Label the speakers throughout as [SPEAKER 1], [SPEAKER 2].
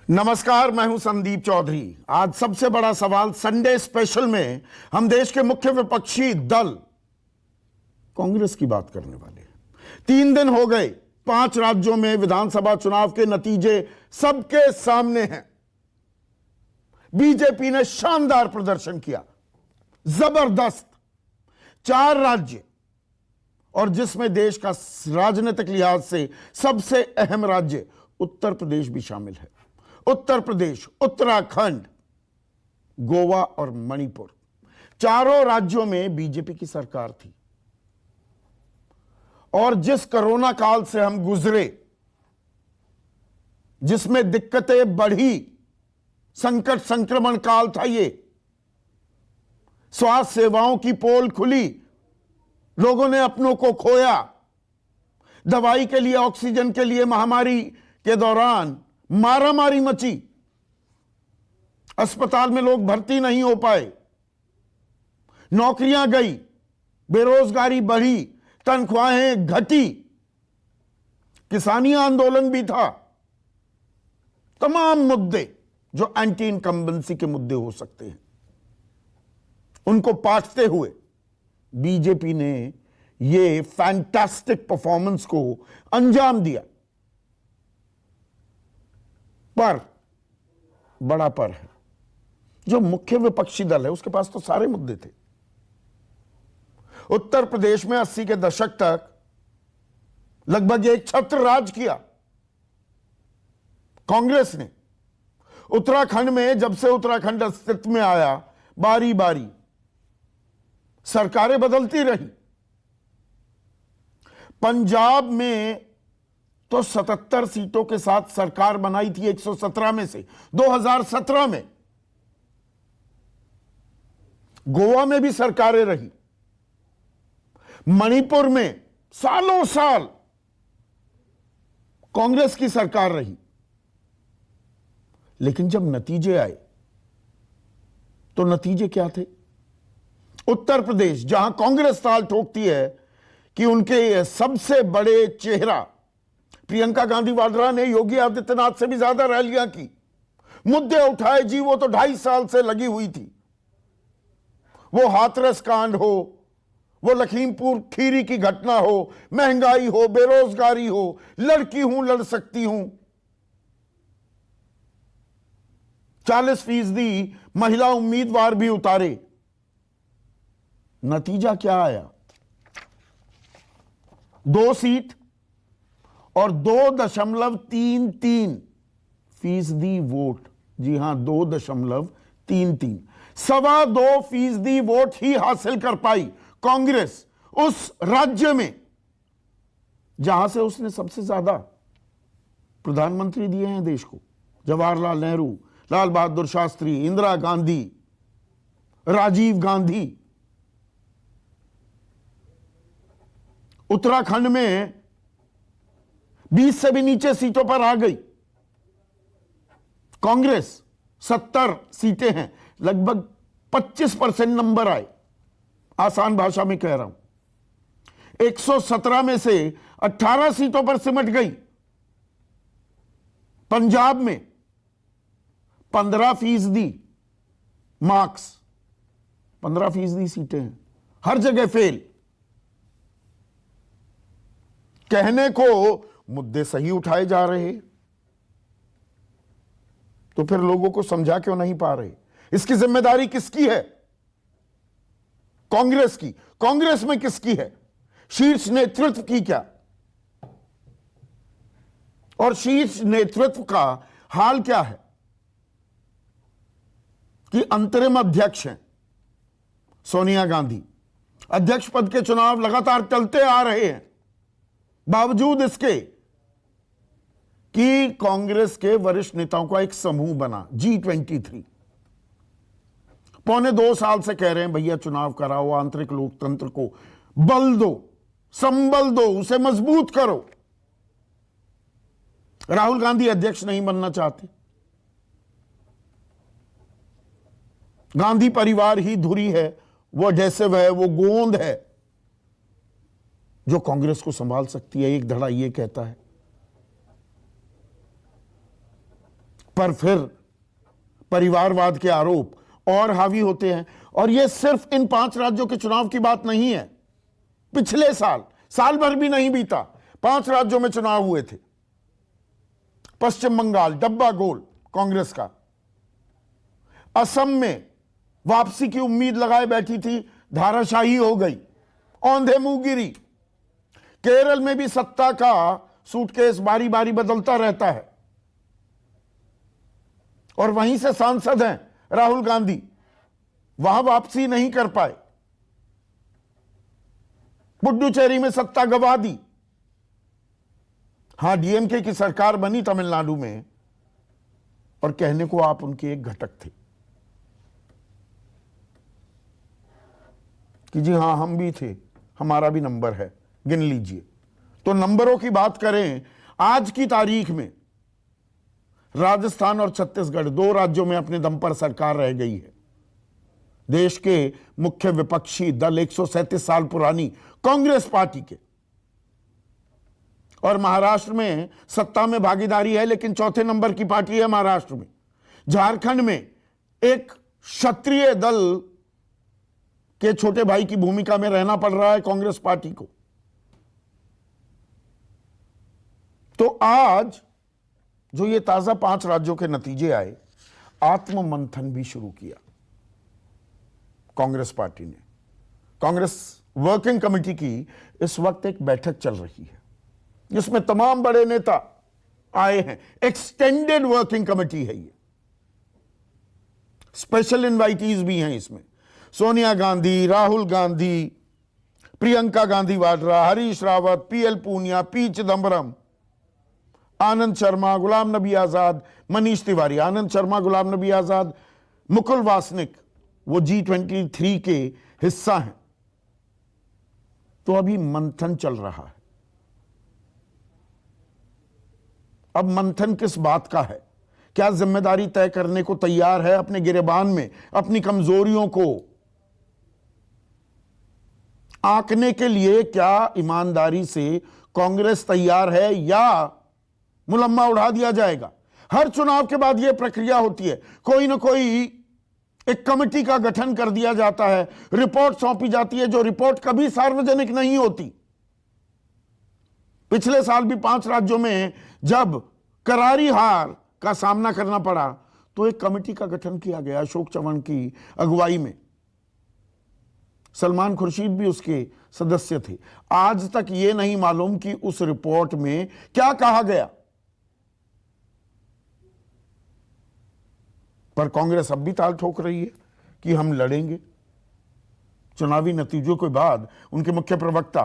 [SPEAKER 1] नमस्कार, मैं हूं संदीप चौधरी। आज सबसे बड़ा सवाल संडे स्पेशल में हम देश के मुख्य विपक्षी दल कांग्रेस की बात करने वाले हैं। 3 दिन हो गए, 5 राज्यों में विधानसभा चुनाव के नतीजे सबके सामने हैं। बीजेपी ने शानदार प्रदर्शन किया, जबरदस्त। 4 राज्य और जिसमें देश का राजनीतिक लिहाज से सबसे अहम राज्य उत्तर प्रदेश भी शामिल है। उत्तर प्रदेश, उत्तराखंड, गोवा और मणिपुर, चारों राज्यों में बीजेपी की सरकार थी। और जिस कोरोना काल से हम गुजरे, जिसमें दिक्कतें बढ़ी, संकट संक्रमण काल था ये, स्वास्थ्य सेवाओं की पोल खुली, लोगों ने अपनों को खोया, दवाई के लिए, ऑक्सीजन के लिए महामारी के दौरान मारामारी मची, अस्पताल में लोग भर्ती नहीं हो पाए, नौकरियां गई, बेरोजगारी बढ़ी, तनख्वाहें घटी, किसानी आंदोलन भी था। तमाम मुद्दे जो एंटी इनकम्बेंसी के मुद्दे हो सकते हैं, उनको पाटते हुए बीजेपी ने ये फैंटास्टिक परफॉर्मेंस को अंजाम दिया। पर बड़ा पर है, जो मुख्य विपक्षी दल है उसके पास तो सारे मुद्दे थे। उत्तर प्रदेश में 80 के दशक तक लगभग एक छत्र राज किया कांग्रेस ने। उत्तराखंड में जब से उत्तराखंड अस्तित्व में आया, बारी बारी सरकारें बदलती रही। पंजाब में तो 77 सीटों के साथ सरकार बनाई थी 117 में से 2017 में। गोवा में भी सरकारें रही। मणिपुर में सालों साल कांग्रेस की सरकार रही। लेकिन जब नतीजे आए तो नतीजे क्या थे? उत्तर प्रदेश, जहां कांग्रेस ताल ठोकती है कि उनके सबसे बड़े चेहरा प्रियंका गांधी वाड्रा ने योगी आदित्यनाथ से भी ज्यादा रैलियां की, मुद्दे उठाए जी, वो तो 2.5 साल से लगी हुई थी। वो हाथरस कांड हो, वो लखीमपुर खीरी की घटना हो, महंगाई हो, बेरोजगारी हो, लड़की हूं लड़ सकती हूं, 40% महिला उम्मीदवार भी उतारे। नतीजा क्या आया? 2 सीट और 2.33% वोट। जी हां, 2.33, 2.25% वोट ही हासिल कर पाई कांग्रेस उस राज्य में जहां से उसने सबसे ज्यादा प्रधानमंत्री दिए हैं देश को। जवाहरलाल नेहरू, लाल बहादुर शास्त्री, इंदिरा गांधी, राजीव गांधी। उत्तराखंड में 20 से भी नीचे सीटों पर आ गई कांग्रेस। 70 सीटें हैं, लगभग 25% नंबर आए। आसान भाषा में कह रहा हूं, 117 में से 18 सीटों पर सिमट गई। पंजाब में 15% मार्क्स, 15% सीटें हैं, हर जगह फेल। कहने को मुद्दे सही उठाए जा रहे, तो फिर लोगों को समझा क्यों नहीं पा रहे? इसकी जिम्मेदारी किसकी है? कांग्रेस की। कांग्रेस में किसकी है? शीर्ष नेतृत्व की क्या? और शीर्ष नेतृत्व का हाल क्या है कि अंतरिम अध्यक्ष हैं सोनिया गांधी। अध्यक्ष पद के चुनाव लगातार चलते आ रहे हैं, बावजूद इसके कि कांग्रेस के वरिष्ठ नेताओं का एक समूह बना, G23। पौने 2 साल से कह रहे हैं भैया चुनाव कराओ, आंतरिक लोकतंत्र को बल दो, संबल दो, उसे मजबूत करो। राहुल गांधी अध्यक्ष नहीं बनना चाहते। गांधी परिवार ही धुरी है, वो एडेसिव है, वो गोंद है जो कांग्रेस को संभाल सकती है। एक धड़ा ये कहता है पर फिर परिवारवाद के आरोप और हावी होते हैं। और यह सिर्फ इन 5 राज्यों के चुनाव की बात नहीं है। पिछले साल भर भी नहीं बीता, 5 राज्यों में चुनाव हुए थे। पश्चिम बंगाल डब्बा गोल कांग्रेस का, असम में वापसी की उम्मीद लगाए बैठी थी, धाराशाही हो गई, औंधे मुंह गिरी। केरल में भी सत्ता का सूटकेस बारी बारी बदलता रहता है। और वहीं से सांसद हैं राहुल गांधी, वहां वापसी नहीं कर पाए, पुडुचेरी में सत्ता गंवा दी। हां, डीएमके की सरकार बनी तमिलनाडु में, और कहने को आप उनके एक घटक थे कि जी हां हम भी थे, हमारा भी नंबर है, गिन लीजिए। तो नंबरों की बात करें, आज की तारीख में राजस्थान और छत्तीसगढ़ 2 राज्यों में अपने दम पर सरकार रह गई है। देश के मुख्य विपक्षी दल 137 साल पुरानी कांग्रेस पार्टी के, और महाराष्ट्र में सत्ता में भागीदारी है, लेकिन 4थे नंबर की पार्टी है महाराष्ट्र में। झारखंड में एक क्षत्रिय दल के छोटे भाई की भूमिका में रहना पड़ रहा है कांग्रेस पार्टी को। तो आज जो ये ताजा 5 राज्यों के नतीजे आए, आत्म मंथन भी शुरू किया कांग्रेस पार्टी ने। कांग्रेस वर्किंग कमेटी की इस वक्त एक बैठक चल रही है, जिसमें तमाम बड़े नेता आए हैं। एक्सटेंडेड वर्किंग कमेटी है ये, स्पेशल इनवाइटीज भी हैं इसमें। Sonia Gandhi, Rahul Gandhi, Priyanka Gandhi Vadra, Harish Rawat, PL Poonia, P Chidambaram, Anand Sharma, Ghulam Nabi Azad, Manish Tiwari. आनंद शर्मा, गुलाम नबी आजाद, मुकुल वासनिक, वो G23 के हिस्सा हैं। तो अभी मंथन चल रहा है। अब मंथन किस बात का है? क्या जिम्मेदारी तय करने को तैयार है अपने गिरेबान में अपनी कमजोरियों को आंकने के लिए? क्या ईमानदारी से कांग्रेस तैयार है, या मुलम्मा उड़ा दिया जाएगा? हर चुनाव के बाद यह प्रक्रिया होती है, कोई ना कोई एक कमेटी का गठन कर दिया जाता है, रिपोर्ट सौंपी जाती है, जो रिपोर्ट कभी सार्वजनिक नहीं होती। पिछले साल भी 5 राज्यों में जब करारी हार का सामना करना पड़ा, तो एक कमेटी का गठन किया गया अशोक चव्हाण की अगुवाई में। सलमान खुर्शीद भी उसके सदस्य थे। आज तक यह नहीं मालूम कि उस रिपोर्ट में क्या कहा गया, पर कांग्रेस अब भी ताल ठोक रही है कि हम लड़ेंगे। चुनावी नतीजों के बाद उनके मुख्य प्रवक्ता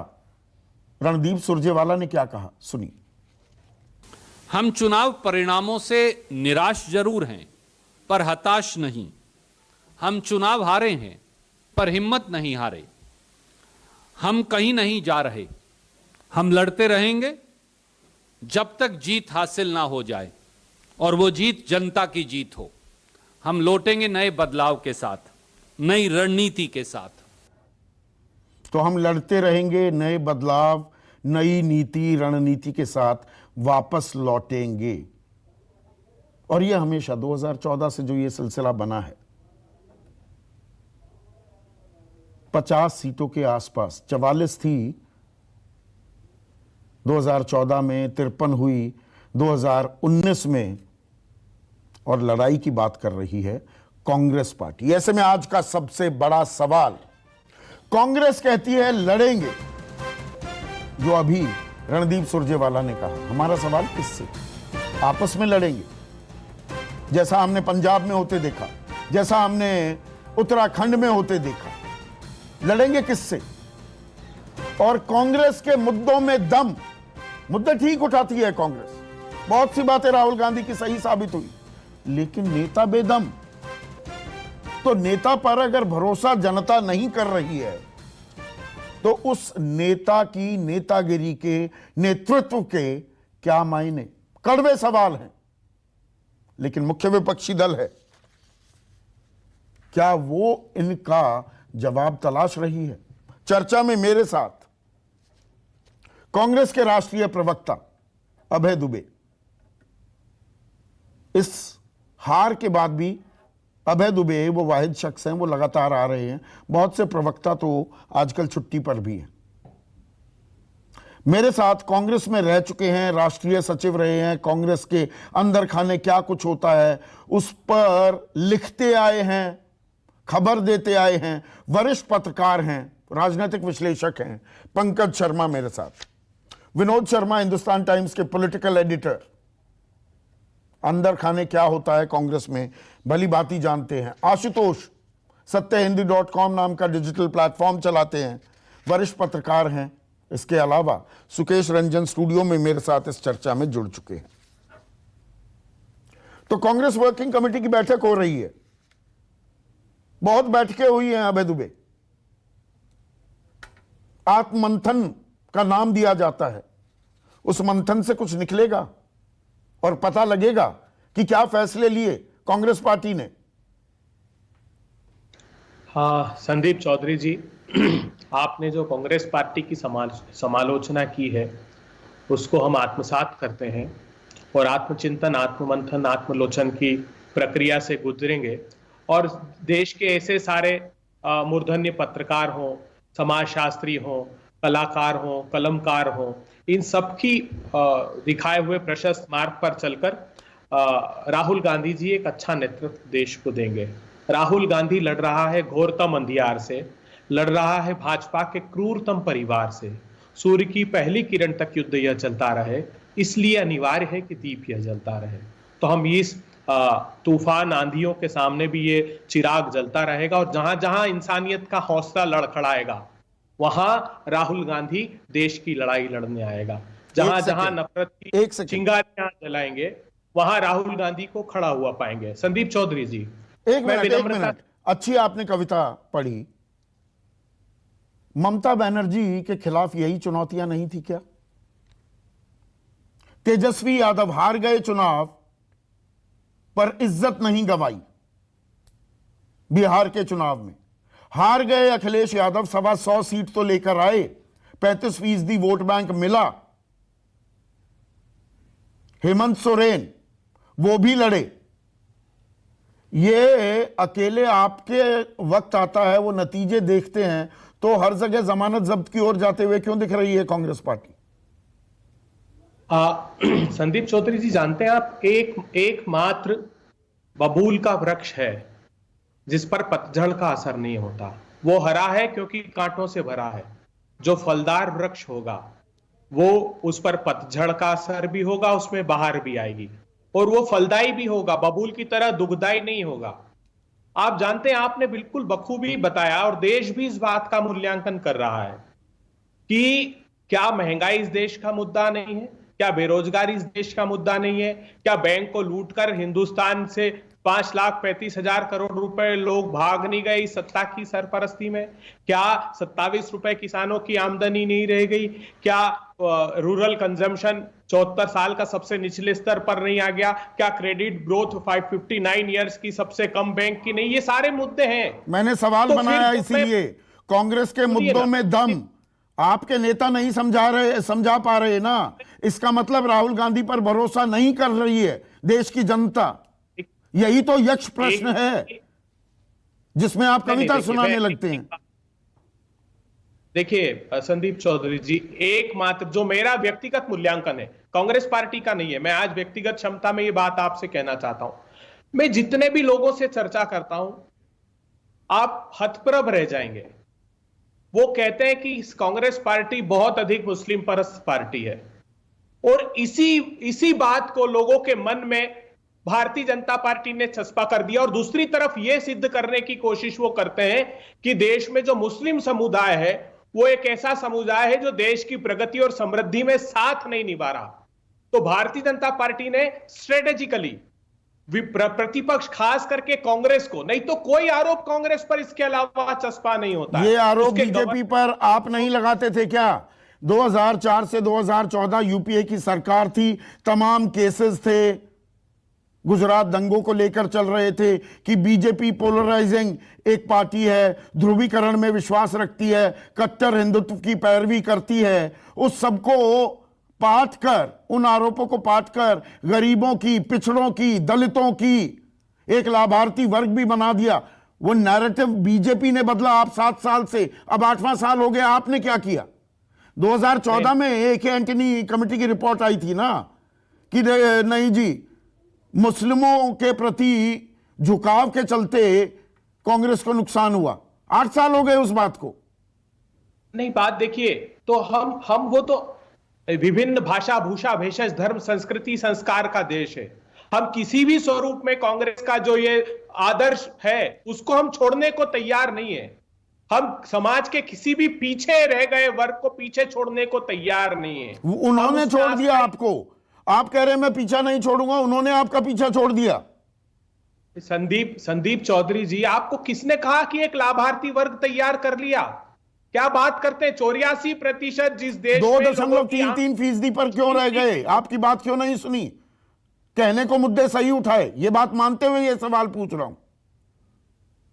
[SPEAKER 1] रणदीप सुरजेवाला ने क्या कहा, सुनिए।
[SPEAKER 2] हम चुनाव परिणामों से निराश जरूर हैं, पर हताश नहीं। हम चुनाव हारे हैं, पर हिम्मत नहीं हारे। हम कहीं नहीं जा रहे। हम लड़ते रहेंगे जब तक जीत हासिल ना हो जाए, और वो जीत जनता की जीत हो। हम लौटेंगे नए बदलाव के साथ, नई रणनीति के साथ।
[SPEAKER 1] तो हम लड़ते रहेंगे, नए बदलाव, नई नीति, रणनीति के साथ वापस लौटेंगे। और यह हमेशा 2014 से जो ये सिलसिला बना है, 50 सीटों के आसपास, 44 थी 2014 में, 53 हुई 2019 में, और लड़ाई की बात कर रही है कांग्रेस पार्टी। ऐसे में आज का सबसे बड़ा सवाल, कांग्रेस कहती है लड़ेंगे, जो अभी रणदीप सुरजेवाला ने कहा। हमारा सवाल किससे? आपस में लड़ेंगे, जैसा हमने पंजाब में होते देखा, जैसा हमने उत्तराखंड में होते देखा। लड़ेंगे किससे? और कांग्रेस के मुद्दों में दम, मुद्दे ठीक उठाती है कांग्रेस, बहुत सी बातें राहुल गांधी की सही साबित हुई, लेकिन नेता बेदम। तो नेता पर अगर भरोसा जनता नहीं कर रही है, तो उस नेता की नेतागिरी के, नेतृत्व के क्या मायने? कड़वे सवाल हैं। लेकिन मुख्य विपक्षी दल है, क्या वो इनका जवाब तलाश रही है? चर्चा में मेरे साथ कांग्रेस के राष्ट्रीय प्रवक्ता अभय दुबे, इस हार के बाद भी अभय दुबे वो वाहिद शख्स हैं, वो लगातार आ रहे हैं। बहुत से प्रवक्ता तो आजकल छुट्टी पर भी हैं। मेरे साथ कांग्रेस में रह चुके हैं, राष्ट्रीय सचिव रहे हैं, कांग्रेस के अंदर खाने क्या कुछ होता है उस पर लिखते आए हैं, खबर देते आए हैं, वरिष्ठ पत्रकार हैं, राजनीतिक विश्लेषक हैं पंकज शर्मा मेरे साथ। विनोद शर्मा हिंदुस्तान टाइम्स के पॉलिटिकल एडिटर, अंदर खाने क्या होता है कांग्रेस में भली बाती जानते हैं। आशुतोष सत्यहिंदी.com नाम का डिजिटल प्लेटफॉर्म चलाते हैं, वरिष्ठ पत्रकार हैं। इसके अलावा सुकेश रंजन स्टूडियो में मेरे साथ इस चर्चा में जुड़ चुके हैं। तो कांग्रेस वर्किंग कमेटी की बैठक हो रही है, बहुत बैठकें हुई हैं अभय दुबे। आत्ममंथन का नाम दिया जाता है, उस मंथन से कुछ निकलेगा और पता लगेगा कि क्या फैसले लिए कांग्रेस पार्टी ने।
[SPEAKER 3] हाँ संदीप चौधरी जी, आपने जो कांग्रेस पार्टी की समालोचना की है उसको हम आत्मसात करते हैं और आत्मचिंतन, आत्ममंथन, आत्मलोचन की प्रक्रिया से गुजरेंगे। और देश के ऐसे सारे मूर्धन्य पत्रकार हों, समाजशास्त्री हों, कलाकार हों, कलमकार हों, इन सब की दिखाए हुए प्रशस्त मार्ग पर चलकर राहुल गांधी जी एक अच्छा नेतृत्व देश को देंगे। राहुल गांधी लड़ रहा है घोरतम अंधियार से, लड़ रहा है भाजपा के क्रूरतम परिवार से। सूर्य की पहली किरण तक युद्ध यह चलता रहे, इसलिए अनिवार्य है कि दीप यह जलता रहे। तो हम इस तूफान आंधियों के सामने भी ये चिराग जलता रहेगा और जहां जहां इंसानियत का हौसला लड़खड़ाएगा वहां राहुल गांधी देश की लड़ाई लड़ने आएगा। जहां जहां नफरत की चिंगारियां जलाएंगे वहां राहुल गांधी को खड़ा हुआ पाएंगे। संदीप चौधरी जी,
[SPEAKER 1] एक मिनट, अच्छी आपने कविता पढ़ी। ममता बनर्जी के खिलाफ यही चुनौतियां नहीं थी क्या? तेजस्वी यादव हार गए चुनाव पर इज्जत नहीं गंवाई। बिहार के चुनाव में हार गए अखिलेश यादव, 125 सीट तो लेकर आए, 35% वोट बैंक मिला। हेमंत सोरेन वो भी लड़े। ये अकेले आपके वक्त आता है, वो नतीजे देखते हैं तो हर जगह जमानत जब्त की ओर जाते हुए क्यों दिख रही है कांग्रेस पार्टी?
[SPEAKER 3] संदीप चौधरी जी, जानते हैं आप, एकमात्र बबूल का वृक्ष है जिस पर पतझड़ का असर नहीं होता। वो हरा है क्योंकि कांटों से भरा है। जो फलदार वृक्ष होगा वो उस पर पतझड़ का असर भी होगा, उसमें बहार भी आएगी और वो फलदायी भी होगा, बबूल की तरह दुखदायी नहीं होगा। आप जानते हैं, आपने बिल्कुल बखूबी बताया और देश भी इस बात का मूल्यांकन कर रहा है कि क्या महंगाई इस देश का मुद्दा नहीं है, क्या बेरोजगारी इस देश का मुद्दा नहीं है, क्या बैंक को लूटकर हिंदुस्तान से 5,35,000 करोड़ रुपए लोग भाग नहीं गए इस सत्ता की सरपरस्ती में, क्या 27 रुपए किसानों की आमदनी नहीं रह गई, क्या रूरल कंजम्पशन 74 साल का सबसे निचले स्तर पर नहीं आ गया, क्या क्रेडिट ग्रोथ 559 ईयर्स की सबसे कम बैंक की नहीं। ये सारे मुद्दे हैं।
[SPEAKER 1] मैंने सवाल बनाया इसीलिए, कांग्रेस के मुद्दों में दम आपके नेता नहीं समझा पा रहे ना। इसका मतलब राहुल गांधी पर भरोसा नहीं कर रही है देश की जनता। यही तो यक्ष प्रश्न है जिसमें आप कविता सुनाने लगते हैं।
[SPEAKER 3] देखिए संदीप चौधरी जी, एकमात्र जो मेरा व्यक्तिगत मूल्यांकन है, कांग्रेस पार्टी का नहीं है, मैं आज व्यक्तिगत क्षमता में ये बात आपसे कहना चाहता हूं। मैं जितने भी लोगों से चर्चा करता हूं आप हतप्रभ रह जाएंगे। वो कहते हैं कि कांग्रेस पार्टी बहुत अधिक मुस्लिम परस्त पार्टी है और इसी बात को लोगों के मन में भारतीय जनता पार्टी ने चस्पा कर दिया और दूसरी तरफ यह सिद्ध करने की कोशिश वो करते हैं कि देश में जो मुस्लिम समुदाय है वो एक ऐसा समुदाय है जो देश की प्रगति और समृद्धि में साथ नहीं निभा रहा। तो भारतीय जनता पार्टी ने स्ट्रेटेजिकली प्रतिपक्ष, खास करके कांग्रेस को, नहीं तो कोई आरोप कांग्रेस पर इसके अलावा चस्पा नहीं होता।
[SPEAKER 1] ये आरोप बीजेपी पर आप नहीं लगाते थे क्या? 2004 से 2014 यूपीए की सरकार थी, तमाम केसेस थे, गुजरात दंगों को लेकर चल रहे थे कि बीजेपी पोलराइजिंग एक पार्टी है, ध्रुवीकरण में विश्वास रखती है, कट्टर हिंदुत्व की पैरवी करती है। उस सबको पाट कर, उन आरोपों को पाट कर गरीबों की, पिछड़ों की, दलितों की एक लाभार्थी वर्ग भी बना दिया। वो नैरेटिव बीजेपी ने बदला। आप 7 साल से, अब 8वां साल हो गया, आपने क्या किया? 2014 में AK एंटनी कमेटी की रिपोर्ट आई थी ना कि नहीं जी, मुस्लिमों के प्रति झुकाव के चलते कांग्रेस को नुकसान हुआ। 8 साल हो गए उस बात को।
[SPEAKER 3] नहीं, बात देखिए, तो हम वो तो विभिन्न भाषा भूषा भेषज धर्म संस्कृति संस्कार का देश है। हम किसी भी स्वरूप में कांग्रेस का जो ये आदर्श है उसको हम छोड़ने को तैयार नहीं है। हम समाज के किसी भी पीछे रह गए वर्ग को पीछे छोड़ने को तैयार नहीं है।
[SPEAKER 1] उन्होंने छोड़ दिया आपको। आप कह रहे हैं मैं पीछा नहीं छोड़ूंगा, उन्होंने आपका पीछा छोड़ दिया।
[SPEAKER 3] संदीप चौधरी जी, आपको किसने कहा कि एक लाभार्थी वर्ग तैयार कर लिया? क्या बात करते हैं? 84% जिस देश में
[SPEAKER 1] 2.33% पर क्यों रह गए? आपकी बात क्यों नहीं सुनी? कहने को मुद्दे सही उठाए, ये बात मानते हुए ये सवाल पूछ रहा हूं।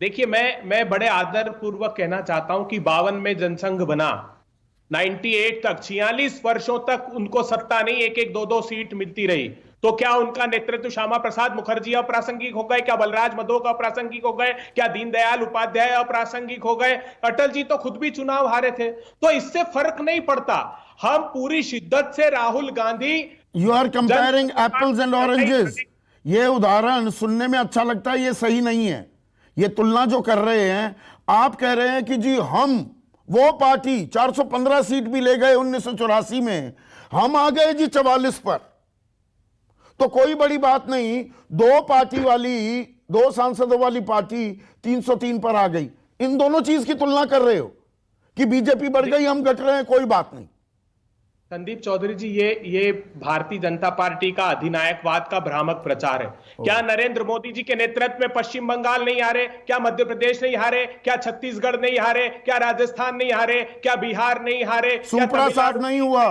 [SPEAKER 3] देखिए, मैं बड़े आदर पूर्वक कहना चाहता हूं कि 52 में जनसंघ बना, 98 तक 46 वर्षों तक उनको सत्ता नहीं, एक एक दो सीट मिलती रही। तो क्या उनका नेतृत्व श्यामा प्रसाद मुखर्जी अप्रासंगिक हो गए? क्या बलराज मधोक अप्रासंगिक हो गए? क्या दीनदयाल उपाध्याय अप्रासंगिक हो गए? अटल जी तो खुद भी चुनाव हारे थे। तो इससे फर्क नहीं पड़ता। हम पूरी शिद्दत से Rahul Gandhi,
[SPEAKER 1] you are comparing apples and oranges. ये उदाहरण सुनने में अच्छा लगता है, ये सही नहीं है। ये तुलना जो कर रहे हैं, आप कह रहे हैं कि जी हम वो पार्टी 415 सीट भी ले गए 1984 में, हम आ गए जी 44 पर, तो कोई बड़ी बात नहीं। 2 सांसदों वाली पार्टी 303 पर आ गई। इन दोनों चीज की तुलना कर रहे हो कि बीजेपी बढ़ गई, हम घट रहे हैं, कोई बात नहीं।
[SPEAKER 3] संदीप चौधरी जी, ये भारतीय जनता पार्टी का अधिनायकवाद का भ्रामक प्रचार है। क्या नरेंद्र मोदी जी के नेतृत्व में पश्चिम बंगाल नहीं हारे? क्या मध्य प्रदेश नहीं हारे? क्या छत्तीसगढ़ नहीं हारे? क्या राजस्थान नहीं हारे? क्या बिहार नहीं हारे?
[SPEAKER 1] सुपरा साफ नहीं हुआ,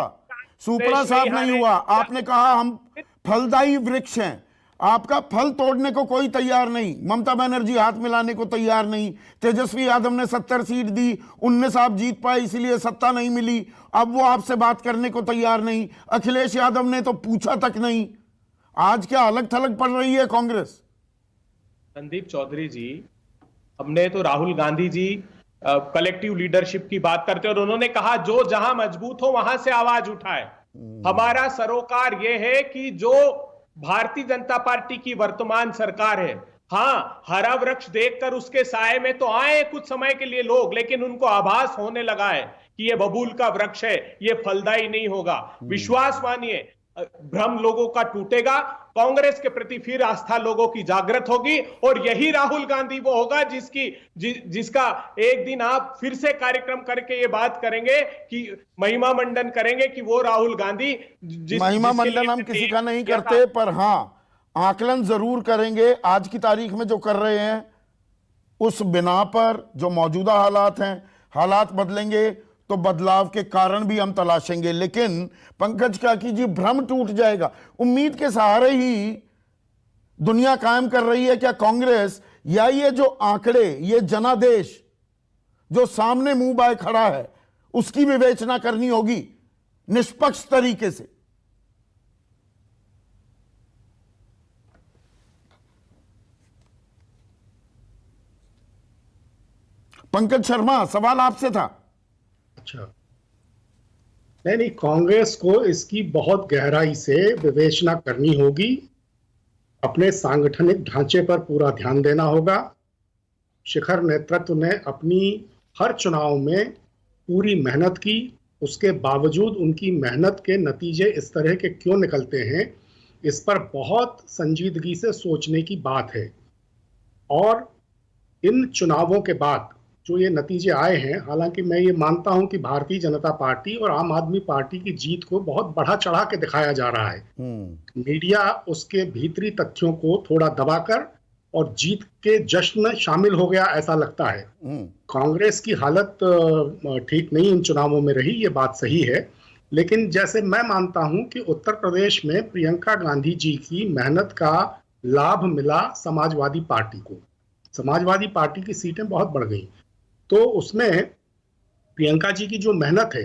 [SPEAKER 1] सुपरा साफ नहीं हुआ। आपने कहा हम फलदायी वृक्ष हैं, आपका फल तोड़ने को कोई तैयार नहीं। ममता बनर्जी हाथ मिलाने को तैयार नहीं। तेजस्वी यादव ने 70 सीट दी, 19 आप जीत पाए इसलिए सत्ता नहीं मिली, अब वो आपसे बात करने को तैयार नहीं। अखिलेश यादव ने तो पूछा तक नहीं। आज क्या अलग थलग पड़ रही है कांग्रेस?
[SPEAKER 3] संदीप चौधरी जी, हमने तो राहुल गांधी जी कलेक्टिव लीडरशिप की बात करते हैं और उन्होंने कहा जो जहां मजबूत हो वहां से आवाज उठाए। हमारा सरोकार यह है कि जो भारतीय जनता पार्टी की वर्तमान सरकार है, हाँ, हरा वृक्ष देखकर उसके साए में तो आए कुछ समय के लिए लोग, लेकिन उनको आभास होने लगा है कि ये बबूल का वृक्ष है, ये फलदायी नहीं होगा। विश्वास मानिए, भ्रम लोगों का टूटेगा, कांग्रेस के प्रति फिर आस्था लोगों की जागृत होगी और यही राहुल गांधी वो होगा जिसका एक दिन आप फिर से कार्यक्रम करके ये बात करेंगे कि महिमा मंडन करेंगे कि वो राहुल गांधी।
[SPEAKER 1] महिमा मंडन हम किसी का नहीं करते, पर हाँ आकलन जरूर करेंगे आज की तारीख में जो कर रहे हैं उस बिना पर। जो मौजूदा हालात हैं, हालात बदलेंगे तो बदलाव के कारण भी हम तलाशेंगे। लेकिन पंकज क्या कीजिए, भ्रम टूट जाएगा। उम्मीद के सहारे ही दुनिया कायम कर रही है क्या कांग्रेस, या ये जो आंकड़े, ये जनादेश जो सामने मुंह बाय खड़ा है, उसकी विवेचना करनी होगी निष्पक्ष तरीके से? पंकज शर्मा, सवाल आपसे था।
[SPEAKER 4] अच्छा, नहीं, कांग्रेस को इसकी बहुत गहराई से विवेचना करनी होगी। अपने सांगठनिक ढांचे पर पूरा ध्यान देना होगा। शिखर नेतृत्व ने अपनी हर चुनाव में पूरी मेहनत की, उसके बावजूद उनकी मेहनत के नतीजे इस तरह के क्यों निकलते हैं, इस पर बहुत संजीदगी से सोचने की बात है। और इन चुनावों के बाद जो ये नतीजे आए हैं, हालांकि मैं ये मानता हूं कि भारतीय जनता पार्टी और आम आदमी पार्टी की जीत को बहुत बढ़ा चढ़ा के दिखाया जा रहा है। मीडिया उसके भीतरी तथ्यों को थोड़ा दबाकर और जीत के जश्न में शामिल हो गया, ऐसा लगता है। कांग्रेस की हालत ठीक नहीं इन चुनावों में रही, ये बात सही है। लेकिन जैसे मैं मानता हूं कि उत्तर प्रदेश में प्रियंका गांधी जी की मेहनत का लाभ मिला समाजवादी पार्टी को। समाजवादी पार्टी की सीटें बहुत बढ़ गई, तो उसमें प्रियंका जी की जो मेहनत है,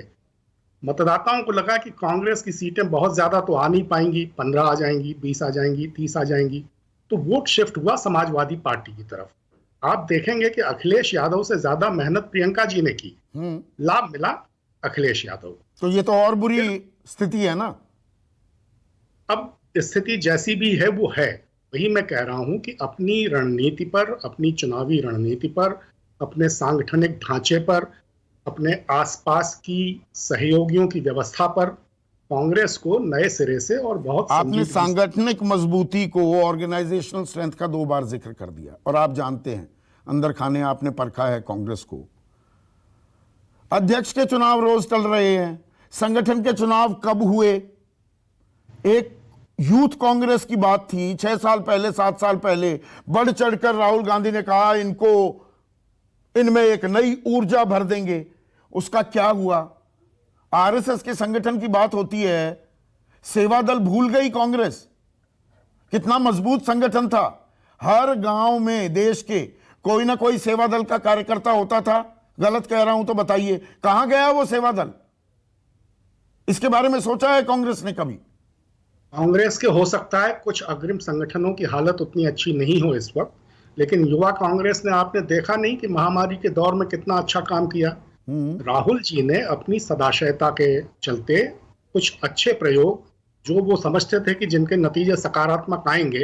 [SPEAKER 4] मतदाताओं को लगा कि कांग्रेस की सीटें बहुत ज्यादा तो आ नहीं पाएंगी, 15 आ जाएंगी, 20 आ जाएंगी, 30 आ जाएंगी। तो वोट शिफ्ट हुआ समाजवादी पार्टी की तरफ। आप देखेंगे कि अखिलेश यादव से ज्यादा मेहनत प्रियंका जी ने की, लाभ मिला अखिलेश यादव।
[SPEAKER 1] तो ये तो और बुरी स्थिति है ना।
[SPEAKER 4] अब स्थिति जैसी भी है वो है, वही मैं कह रहा हूं कि अपनी रणनीति पर, अपनी चुनावी रणनीति पर, अपने सांगठनिक ढांचे पर, अपने आसपास की सहयोगियों की व्यवस्था पर कांग्रेस को नए सिरे से और बहुत
[SPEAKER 1] आपने
[SPEAKER 4] संजीदगी
[SPEAKER 1] सांगठनिक मजबूती को, ऑर्गेनाइजेशनल स्ट्रेंथ का 2 बार जिक्र कर दिया, और आप जानते हैं अंदर खाने आपने परखा है कांग्रेस को। अध्यक्ष के चुनाव रोज टल रहे हैं, संगठन के चुनाव कब हुए? एक यूथ कांग्रेस की बात थी 6 साल पहले, 7 साल पहले, बढ़ चढ़कर राहुल गांधी ने कहा इनमें एक नई ऊर्जा भर देंगे। उसका क्या हुआ? आरएसएस के संगठन की बात होती है, सेवा दल भूल गई कांग्रेस। कितना मजबूत संगठन था, हर गांव में देश के कोई ना कोई सेवा दल का कार्यकर्ता होता था। गलत कह रहा हूं तो बताइए, कहां गया वो सेवा दल? इसके बारे में सोचा है कांग्रेस ने कभी?
[SPEAKER 4] कांग्रेस के हो सकता है कुछ अग्रिम संगठनों की हालत उतनी अच्छी नहीं हो इस वक्त, लेकिन युवा कांग्रेस ने, आपने देखा नहीं कि महामारी के दौर में कितना अच्छा काम किया। राहुल जी ने अपनी सदाशयता के चलते कुछ अच्छे प्रयोग, जो वो समझते थे कि जिनके नतीजे सकारात्मक आएंगे,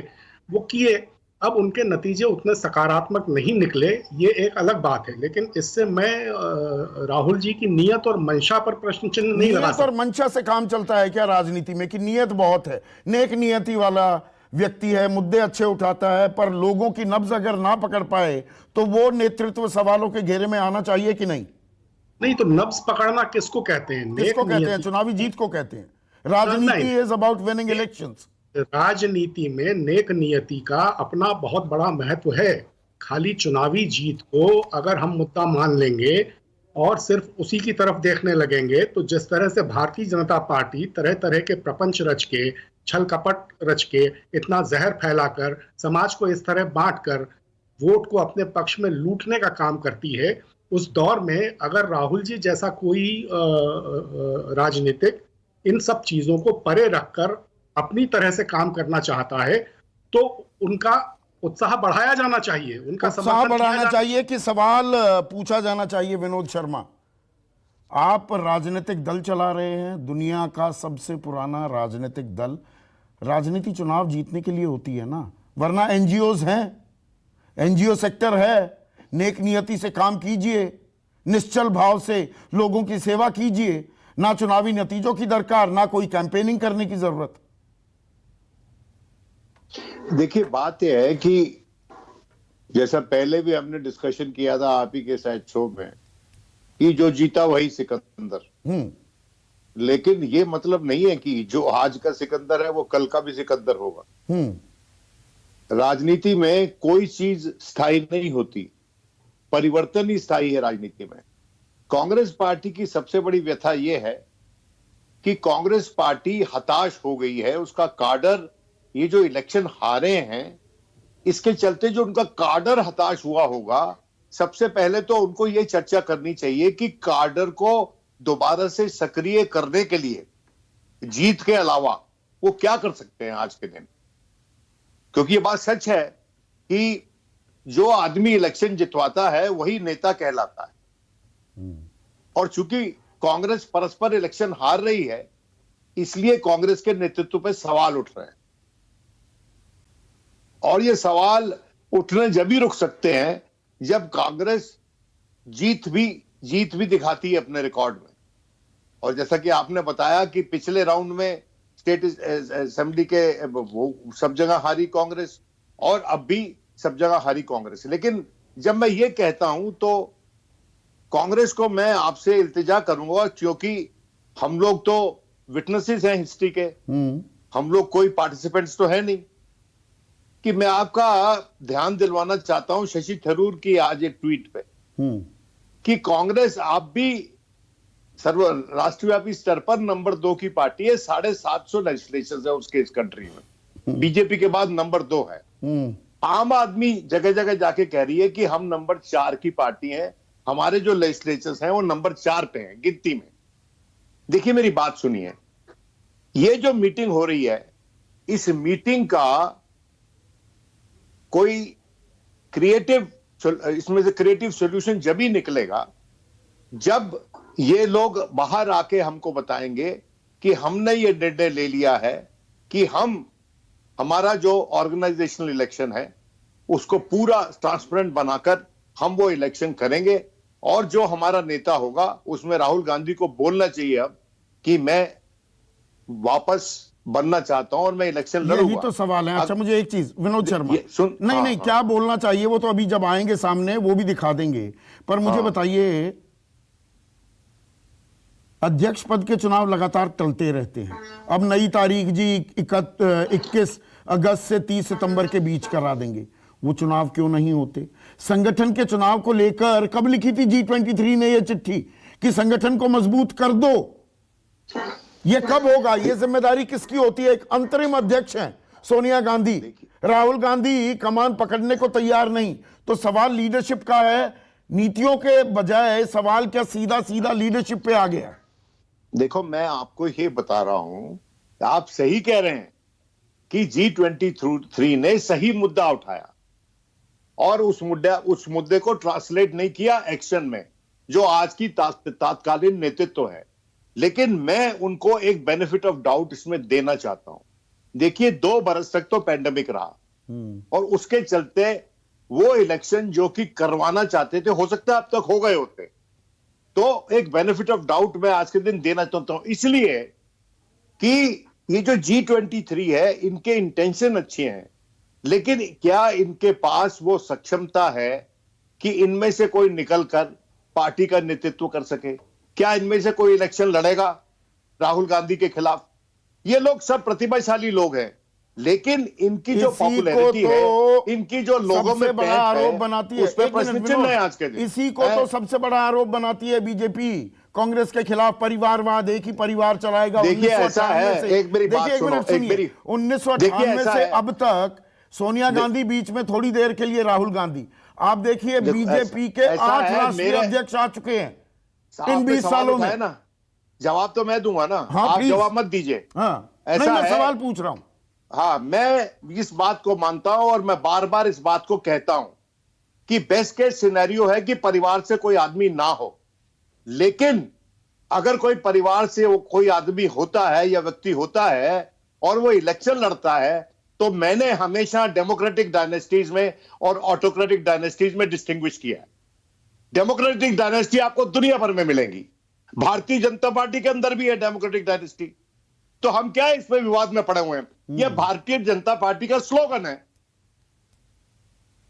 [SPEAKER 4] वो किए। अब उनके नतीजे उतने सकारात्मक नहीं निकले, ये एक अलग बात है, लेकिन इससे मैं राहुल जी की नीयत और मंशा पर प्रश्न चिन्ह नहीं लगा
[SPEAKER 1] नीयत और मंशा से काम चलता है क्या राजनीति में? कि नीयत बहुत है, नेक नियति वाला व्यक्ति है, मुद्दे अच्छे उठाता है, पर लोगों की नब्ज अगर ना पकड़ पाए तो वो नेतृत्व सवालों के घेरे में आना चाहिए कि नहीं?
[SPEAKER 4] नहीं, तो नब्ज पकड़ना किसको कहते हैं?
[SPEAKER 1] किसको कहते हैं? चुनावी जीत को कहते हैं। राजनीति इज अबाउट विनिंग इलेक्शंस।
[SPEAKER 4] राजनीति में नेक नियति का अपना बहुत बड़ा महत्व है। खाली चुनावी जीत को अगर हम मुद्दा मान लेंगे और सिर्फ उसी की तरफ देखने लगेंगे, तो जिस तरह से भारतीय जनता पार्टी तरह तरह के प्रपंच रच के, छल कपट रच के, इतना जहर फैलाकर, समाज को इस तरह बांटकर वोट को अपने पक्ष में लूटने का काम करती है, उस दौर में अगर राहुल जी जैसा कोई राजनीतिक इन सब चीजों को परे रखकर अपनी तरह से काम करना चाहता है, तो उनका उत्साह बढ़ाया जाना चाहिए, उनका
[SPEAKER 1] उत्साह बढ़ाना चाहिए कि सवाल पूछा जाना चाहिए। विनोद शर्मा, आप राजनीतिक दल चला रहे हैं, दुनिया का सबसे पुराना राजनीतिक दल। राजनीति चुनाव जीतने के लिए होती है ना, वरना एनजीओज हैं, एनजीओ सेक्टर है। नेक नियति से काम कीजिए, निश्चल भाव से लोगों की सेवा कीजिए, ना चुनावी नतीजों की दरकार, ना कोई कैंपेनिंग करने की जरूरत।
[SPEAKER 5] देखिए, बात यह है कि जैसा पहले भी हमने डिस्कशन किया था आप ही के शायद शो में, कि जो जीता वही सिकंदर। लेकिन ये मतलब नहीं है कि जो आज का सिकंदर है वो कल का भी सिकंदर होगा। राजनीति में कोई चीज स्थायी नहीं होती, परिवर्तन ही स्थायी है राजनीति में। कांग्रेस पार्टी की सबसे बड़ी व्यथा यह है कि कांग्रेस पार्टी हताश हो गई है। उसका काडर, ये जो इलेक्शन हारे हैं, इसके चलते जो उनका काडर हताश हुआ होगा, सबसे पहले तो उनको ये चर्चा करनी चाहिए कि काडर को दोबारा से सक्रिय करने के लिए जीत के अलावा वो क्या कर सकते हैं आज के दिन। क्योंकि ये बात सच है कि जो आदमी इलेक्शन जितवाता है वही नेता कहलाता है। और चूंकि कांग्रेस परस्पर इलेक्शन हार रही है, इसलिए कांग्रेस के नेतृत्व पर सवाल उठ रहे हैं। और ये सवाल उठने जब भी रुक सकते हैं जब कांग्रेस जीत भी दिखाती है अपने रिकॉर्ड में। और जैसा कि आपने बताया कि पिछले राउंड में स्टेट असेंबली के वो सब जगह हारी कांग्रेस, और अब भी सब जगह हारी कांग्रेस। लेकिन जब मैं ये कहता हूं तो कांग्रेस को मैं आपसे इल्तिजा करूंगा, क्योंकि हम लोग तो विटनेसेस हैं हिस्ट्री के, हम लोग कोई पार्टिसिपेंट्स तो है नहीं, कि मैं आपका ध्यान दिलवाना चाहता हूं शशि थरूर की आज एक ट्वीट पे, कि कांग्रेस आप भी सर्व राष्ट्रव्यापी स्तर पर नंबर 2 की पार्टी है। 750 लेजिस्लेशन है उसके इस कंट्री में, बीजेपी के बाद नंबर 2 है। आम आदमी जगह जगह जाके कह रही है कि हम नंबर 4 की पार्टी है, हमारे जो लेजिस्लेचर्स हैं वो नंबर 4 पे हैं गिनती में। देखिए, मेरी बात सुनिए, ये जो मीटिंग हो रही है, इस मीटिंग का कोई क्रिएटिव, इसमें से क्रिएटिव सॉल्यूशन जब ही निकलेगा जब ये लोग बाहर आके हमको बताएंगे कि हमने ये निर्णय ले लिया है कि हमारा जो ऑर्गेनाइजेशनल इलेक्शन है उसको पूरा ट्रांसपेरेंट बनाकर हम वो इलेक्शन करेंगे, और जो हमारा नेता होगा उसमें राहुल गांधी को बोलना चाहिए अब कि मैं वापस बनना चाहता हूं और मैं इलेक्शन लड़ूंगा।
[SPEAKER 1] यही तो सवाल है। अच्छा मुझे एक चीज विनोद शर्मा, नहीं
[SPEAKER 5] हाँ,
[SPEAKER 1] नहीं क्या बोलना चाहिए वो तो अभी जब आएंगे सामने वो भी दिखा देंगे, पर मुझे बताइए अध्यक्ष पद के चुनाव लगातार टलते रहते हैं। अब नई तारीख जी 21 अगस्त से 30 सितंबर के बीच करा देंगे, वो चुनाव क्यों नहीं होते? संगठन के चुनाव को लेकर कब लिखी थी G23 ने ये चिट्ठी कि संगठन को मजबूत कर दो? ये कब होगा? ये जिम्मेदारी किसकी होती है? एक अंतरिम अध्यक्ष हैं सोनिया गांधी, राहुल गांधी कमान पकड़ने को तैयार नहीं, तो सवाल लीडरशिप का है, नीतियों के बजाय सवाल क्या सीधा सीधा लीडरशिप पे आ गया?
[SPEAKER 5] देखो मैं आपको ये बता रहा हूं, आप सही कह रहे हैं कि G23 ने सही मुद्दा उठाया और उस मुद्दे को ट्रांसलेट नहीं किया एक्शन में, जो आज की तात्कालीन नेतृत्व है। लेकिन मैं उनको एक बेनिफिट ऑफ डाउट इसमें देना चाहता हूं। देखिए 2 बरस तक तो पैंडेमिक रहा और उसके चलते वो इलेक्शन जो कि करवाना चाहते थे हो सकता है अब तक हो गए होते, तो एक बेनिफिट ऑफ डाउट मैं आज के दिन देना चाहता हूं, इसलिए कि ये जो G23 है इनके इंटेंशन अच्छे हैं, लेकिन क्या इनके पास वो सक्षमता है कि इनमें से कोई निकलकर पार्टी का नेतृत्व कर सके? क्या इनमें से कोई इलेक्शन लड़ेगा राहुल गांधी के खिलाफ? ये लोग सब प्रतिभाशाली लोग हैं, लेकिन इनकी जो पॉपुलैरिटी है, इनकी जो लोगों में
[SPEAKER 1] बड़ा आरोप बनाती है,
[SPEAKER 5] उस पर प्रश्न चिन्ह है आज के दिन।
[SPEAKER 1] इसी को तो सबसे बड़ा आरोप बनाती है बीजेपी कांग्रेस के खिलाफ, परिवारवाद, एक ही परिवार चलाएगा।
[SPEAKER 5] देखिए ऐसा है, एक मेरी बात सुनो,
[SPEAKER 1] 1998 से अब तक सोनिया गांधी, बीच में थोड़ी देर के लिए राहुल गांधी। आप देखिए बीजेपी के 8 राष्ट्रीय अध्यक्ष आ चुके हैं इन 20 सालों में।
[SPEAKER 5] ना जवाब तो मैं दूंगा ना,
[SPEAKER 1] हाँ,
[SPEAKER 5] आप जवाब मत दीजिए।
[SPEAKER 1] हाँ,
[SPEAKER 5] ऐसा
[SPEAKER 1] मैं
[SPEAKER 5] है,
[SPEAKER 1] सवाल पूछ रहा हूं।
[SPEAKER 5] हाँ, मैं इस बात को मानता हूं और मैं बार बार इस बात को कहता हूं कि बेस्ट केस सिनेरियो है कि परिवार से कोई आदमी ना हो, लेकिन अगर कोई परिवार से वो कोई आदमी होता है या व्यक्ति होता है और वो इलेक्शन लड़ता है, तो मैंने हमेशा डेमोक्रेटिक डायनेस्टीज में और ऑटोक्रेटिक डायनेस्टीज में डिस्टिंग्विश किया है। डेमोक्रेटिक डायनेस्टी आपको दुनिया भर में मिलेंगी, भारतीय जनता पार्टी के अंदर भी है डेमोक्रेटिक डायनेस्टी, तो हम क्या है इसमें विवाद में पड़े हुए हैं? यह भारतीय जनता पार्टी का स्लोगन है,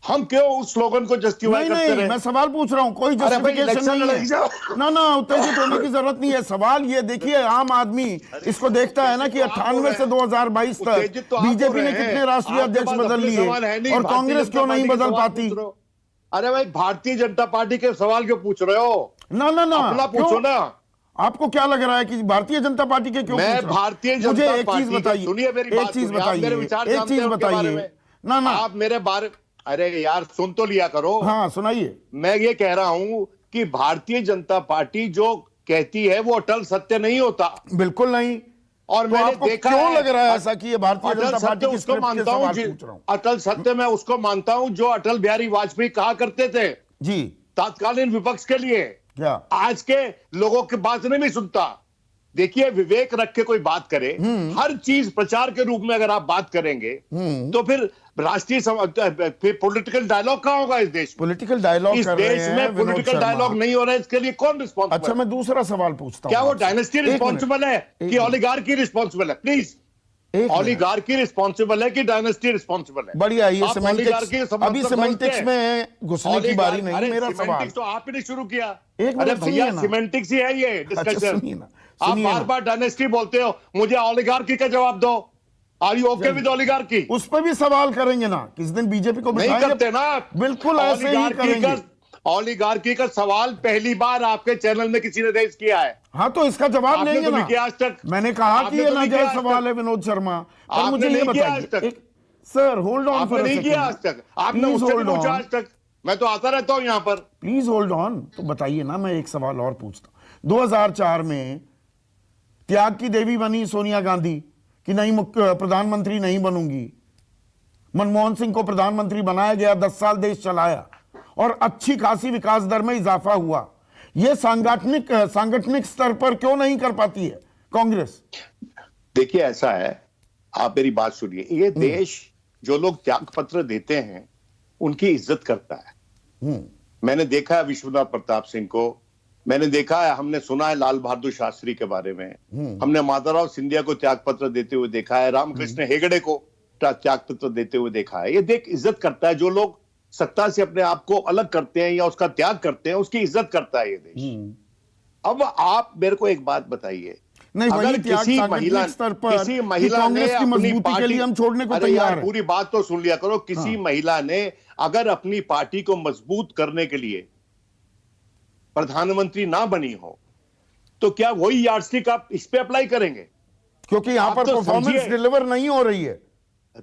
[SPEAKER 5] हम क्यों उस स्लोगन को जस्टिफाई करते रहे?
[SPEAKER 1] मैं सवाल पूछ रहा हूं, कोई जस्टिफिकेशन नहीं है। ना उत्तेजित होने की जरूरत नहीं है। सवाल ये देखिए, आम आदमी इसको देखता है ना कि 98 से 2022 तक बीजेपी ने कितने राष्ट्रीय अध्यक्ष बदल लिए और कांग्रेस क्यों नहीं बदल पाती?
[SPEAKER 5] अरे भाई, भारतीय जनता पार्टी के सवाल क्यों पूछ रहे हो?
[SPEAKER 1] ना
[SPEAKER 5] अपना पूछो ना।
[SPEAKER 1] आपको क्या लग रहा है कि भारतीय जनता पार्टी के क्यों?
[SPEAKER 5] मैं भारतीय जनता पार्टी, सुनिए मेरी बात,
[SPEAKER 1] एक चीज बताइए ना।
[SPEAKER 5] आप मेरे बारे, अरे यार सुन तो लिया करो।
[SPEAKER 1] हाँ सुनाइए।
[SPEAKER 5] मैं ये कह रहा हूं कि भारतीय जनता पार्टी जो कहती है वो अटल सत्य नहीं होता।
[SPEAKER 1] बिल्कुल नहीं।
[SPEAKER 5] और
[SPEAKER 1] तो
[SPEAKER 5] मैंने देखा
[SPEAKER 1] क्यों लग रहा है ऐसा कि ये भारतीय जनता पार्टी की
[SPEAKER 5] उसको मानता हूं, अटल सत्य मैं उसको मानता हूं जो अटल बिहारी वाजपेयी कहा करते थे
[SPEAKER 1] जी
[SPEAKER 5] तत्कालीन विपक्ष के लिए।
[SPEAKER 1] क्या
[SPEAKER 5] आज के लोगों की बात नहीं सुनता? देखिए, विवेक रख के कोई बात करे, हर चीज प्रचार के रूप में अगर आप बात करेंगे तो फिर राष्ट्रीय फिर पॉलिटिकल डायलॉग कहां होगा इस देश में?
[SPEAKER 1] पॉलिटिकल डायलॉग
[SPEAKER 5] इस देश में पॉलिटिकल डायलॉग नहीं हो रहा है, इसके लिए कौन रिस्पॉन्सिबल?
[SPEAKER 1] अच्छा, मैं दूसरा सवाल पूछता हूं,
[SPEAKER 5] क्या वो डायनेस्टी रिस्पॉन्सिबल है कि ओलिगार्की रिस्पॉन्सिबल है? प्लीज, ओलिगार्की रिस्पॉन्सिबल है कि डायनेस्टी रिस्पॉन्सिबल है?
[SPEAKER 1] बढ़िया, ये सेमेंटिक्स, अभी सेमेंटिक्स में घुसने की बारी नहीं। मेरा सवाल
[SPEAKER 5] तो आपने शुरू किया।
[SPEAKER 1] अरे
[SPEAKER 5] भैया, सिमेंटिक्स ही है ये डिस्कशन। आप बार बार डायनेस्टी बोलते हो, मुझे ओलिगार्की का जवाब दो। Are you okay with oligarchy?
[SPEAKER 1] उस पर भी सवाल करेंगे ना, किस दिन बीजेपी को
[SPEAKER 5] नहीं करते ना?
[SPEAKER 1] बिल्कुल ऐसे ही करेंगे।
[SPEAKER 5] ओलिगार्की का सवाल पहली बार आपके चैनल में किसी ने रेज किया है।
[SPEAKER 1] हाँ, तो इसका जवाब लेंगे ना।
[SPEAKER 5] आज तक
[SPEAKER 1] मैंने कहा कि ये नाजायज सवाल है विनोद शर्मा, पर मुझे ये बताइए सर, होल्ड ऑन।
[SPEAKER 5] आपने नहीं किया आज तक, आपने मुझसे नहीं पूछा आज तक। मैं तो आता रहता हूं यहां पर।
[SPEAKER 1] Please hold on. तो बताइए ना, मैं एक सवाल और पूछता हूं। 2004 में त्याग की देवी बनी सोनिया गांधी कि नहीं, प्रधानमंत्री नहीं बनूंगी। मनमोहन सिंह को प्रधानमंत्री बनाया गया, 10 साल देश चलाया और अच्छी खासी विकास दर में इजाफा हुआ। यह सांगठनिक स्तर पर क्यों नहीं कर पाती है कांग्रेस?
[SPEAKER 5] देखिए ऐसा है, आप मेरी बात सुनिए, ये देश जो लोग त्याग पत्र देते हैं उनकी इज्जत करता है। मैंने देखा है विश्वनाथ प्रताप सिंह को, मैंने देखा है, हमने सुना है लाल बहादुर शास्त्री के बारे में, हमने माधवराव सिंधिया को त्याग पत्र देते हुए देखा है, रामकृष्ण हेगड़े को त्याग पत्र देते हुए देखा है। ये देख इज्जत करता है, जो लोग सत्ता से अपने आप को अलग करते हैं या उसका त्याग करते हैं उसकी इज्जत करता है ये देश। अब आप मेरे को एक बात बताइए,
[SPEAKER 1] नहीं,
[SPEAKER 5] अगर किसी महिला ने
[SPEAKER 1] की मजबूती के लिए हम छोड़ने को तैयार हैं।
[SPEAKER 5] पूरी बात तो सुन लिया करो। किसी महिला ने अगर अपनी पार्टी को मजबूत करने के लिए प्रधानमंत्री ना बनी हो तो क्या वही यार्डस्टिक आप इस पे अप्लाई करेंगे?
[SPEAKER 1] क्योंकि यहां पर परफॉर्मेंस डिलीवर नहीं हो रही है।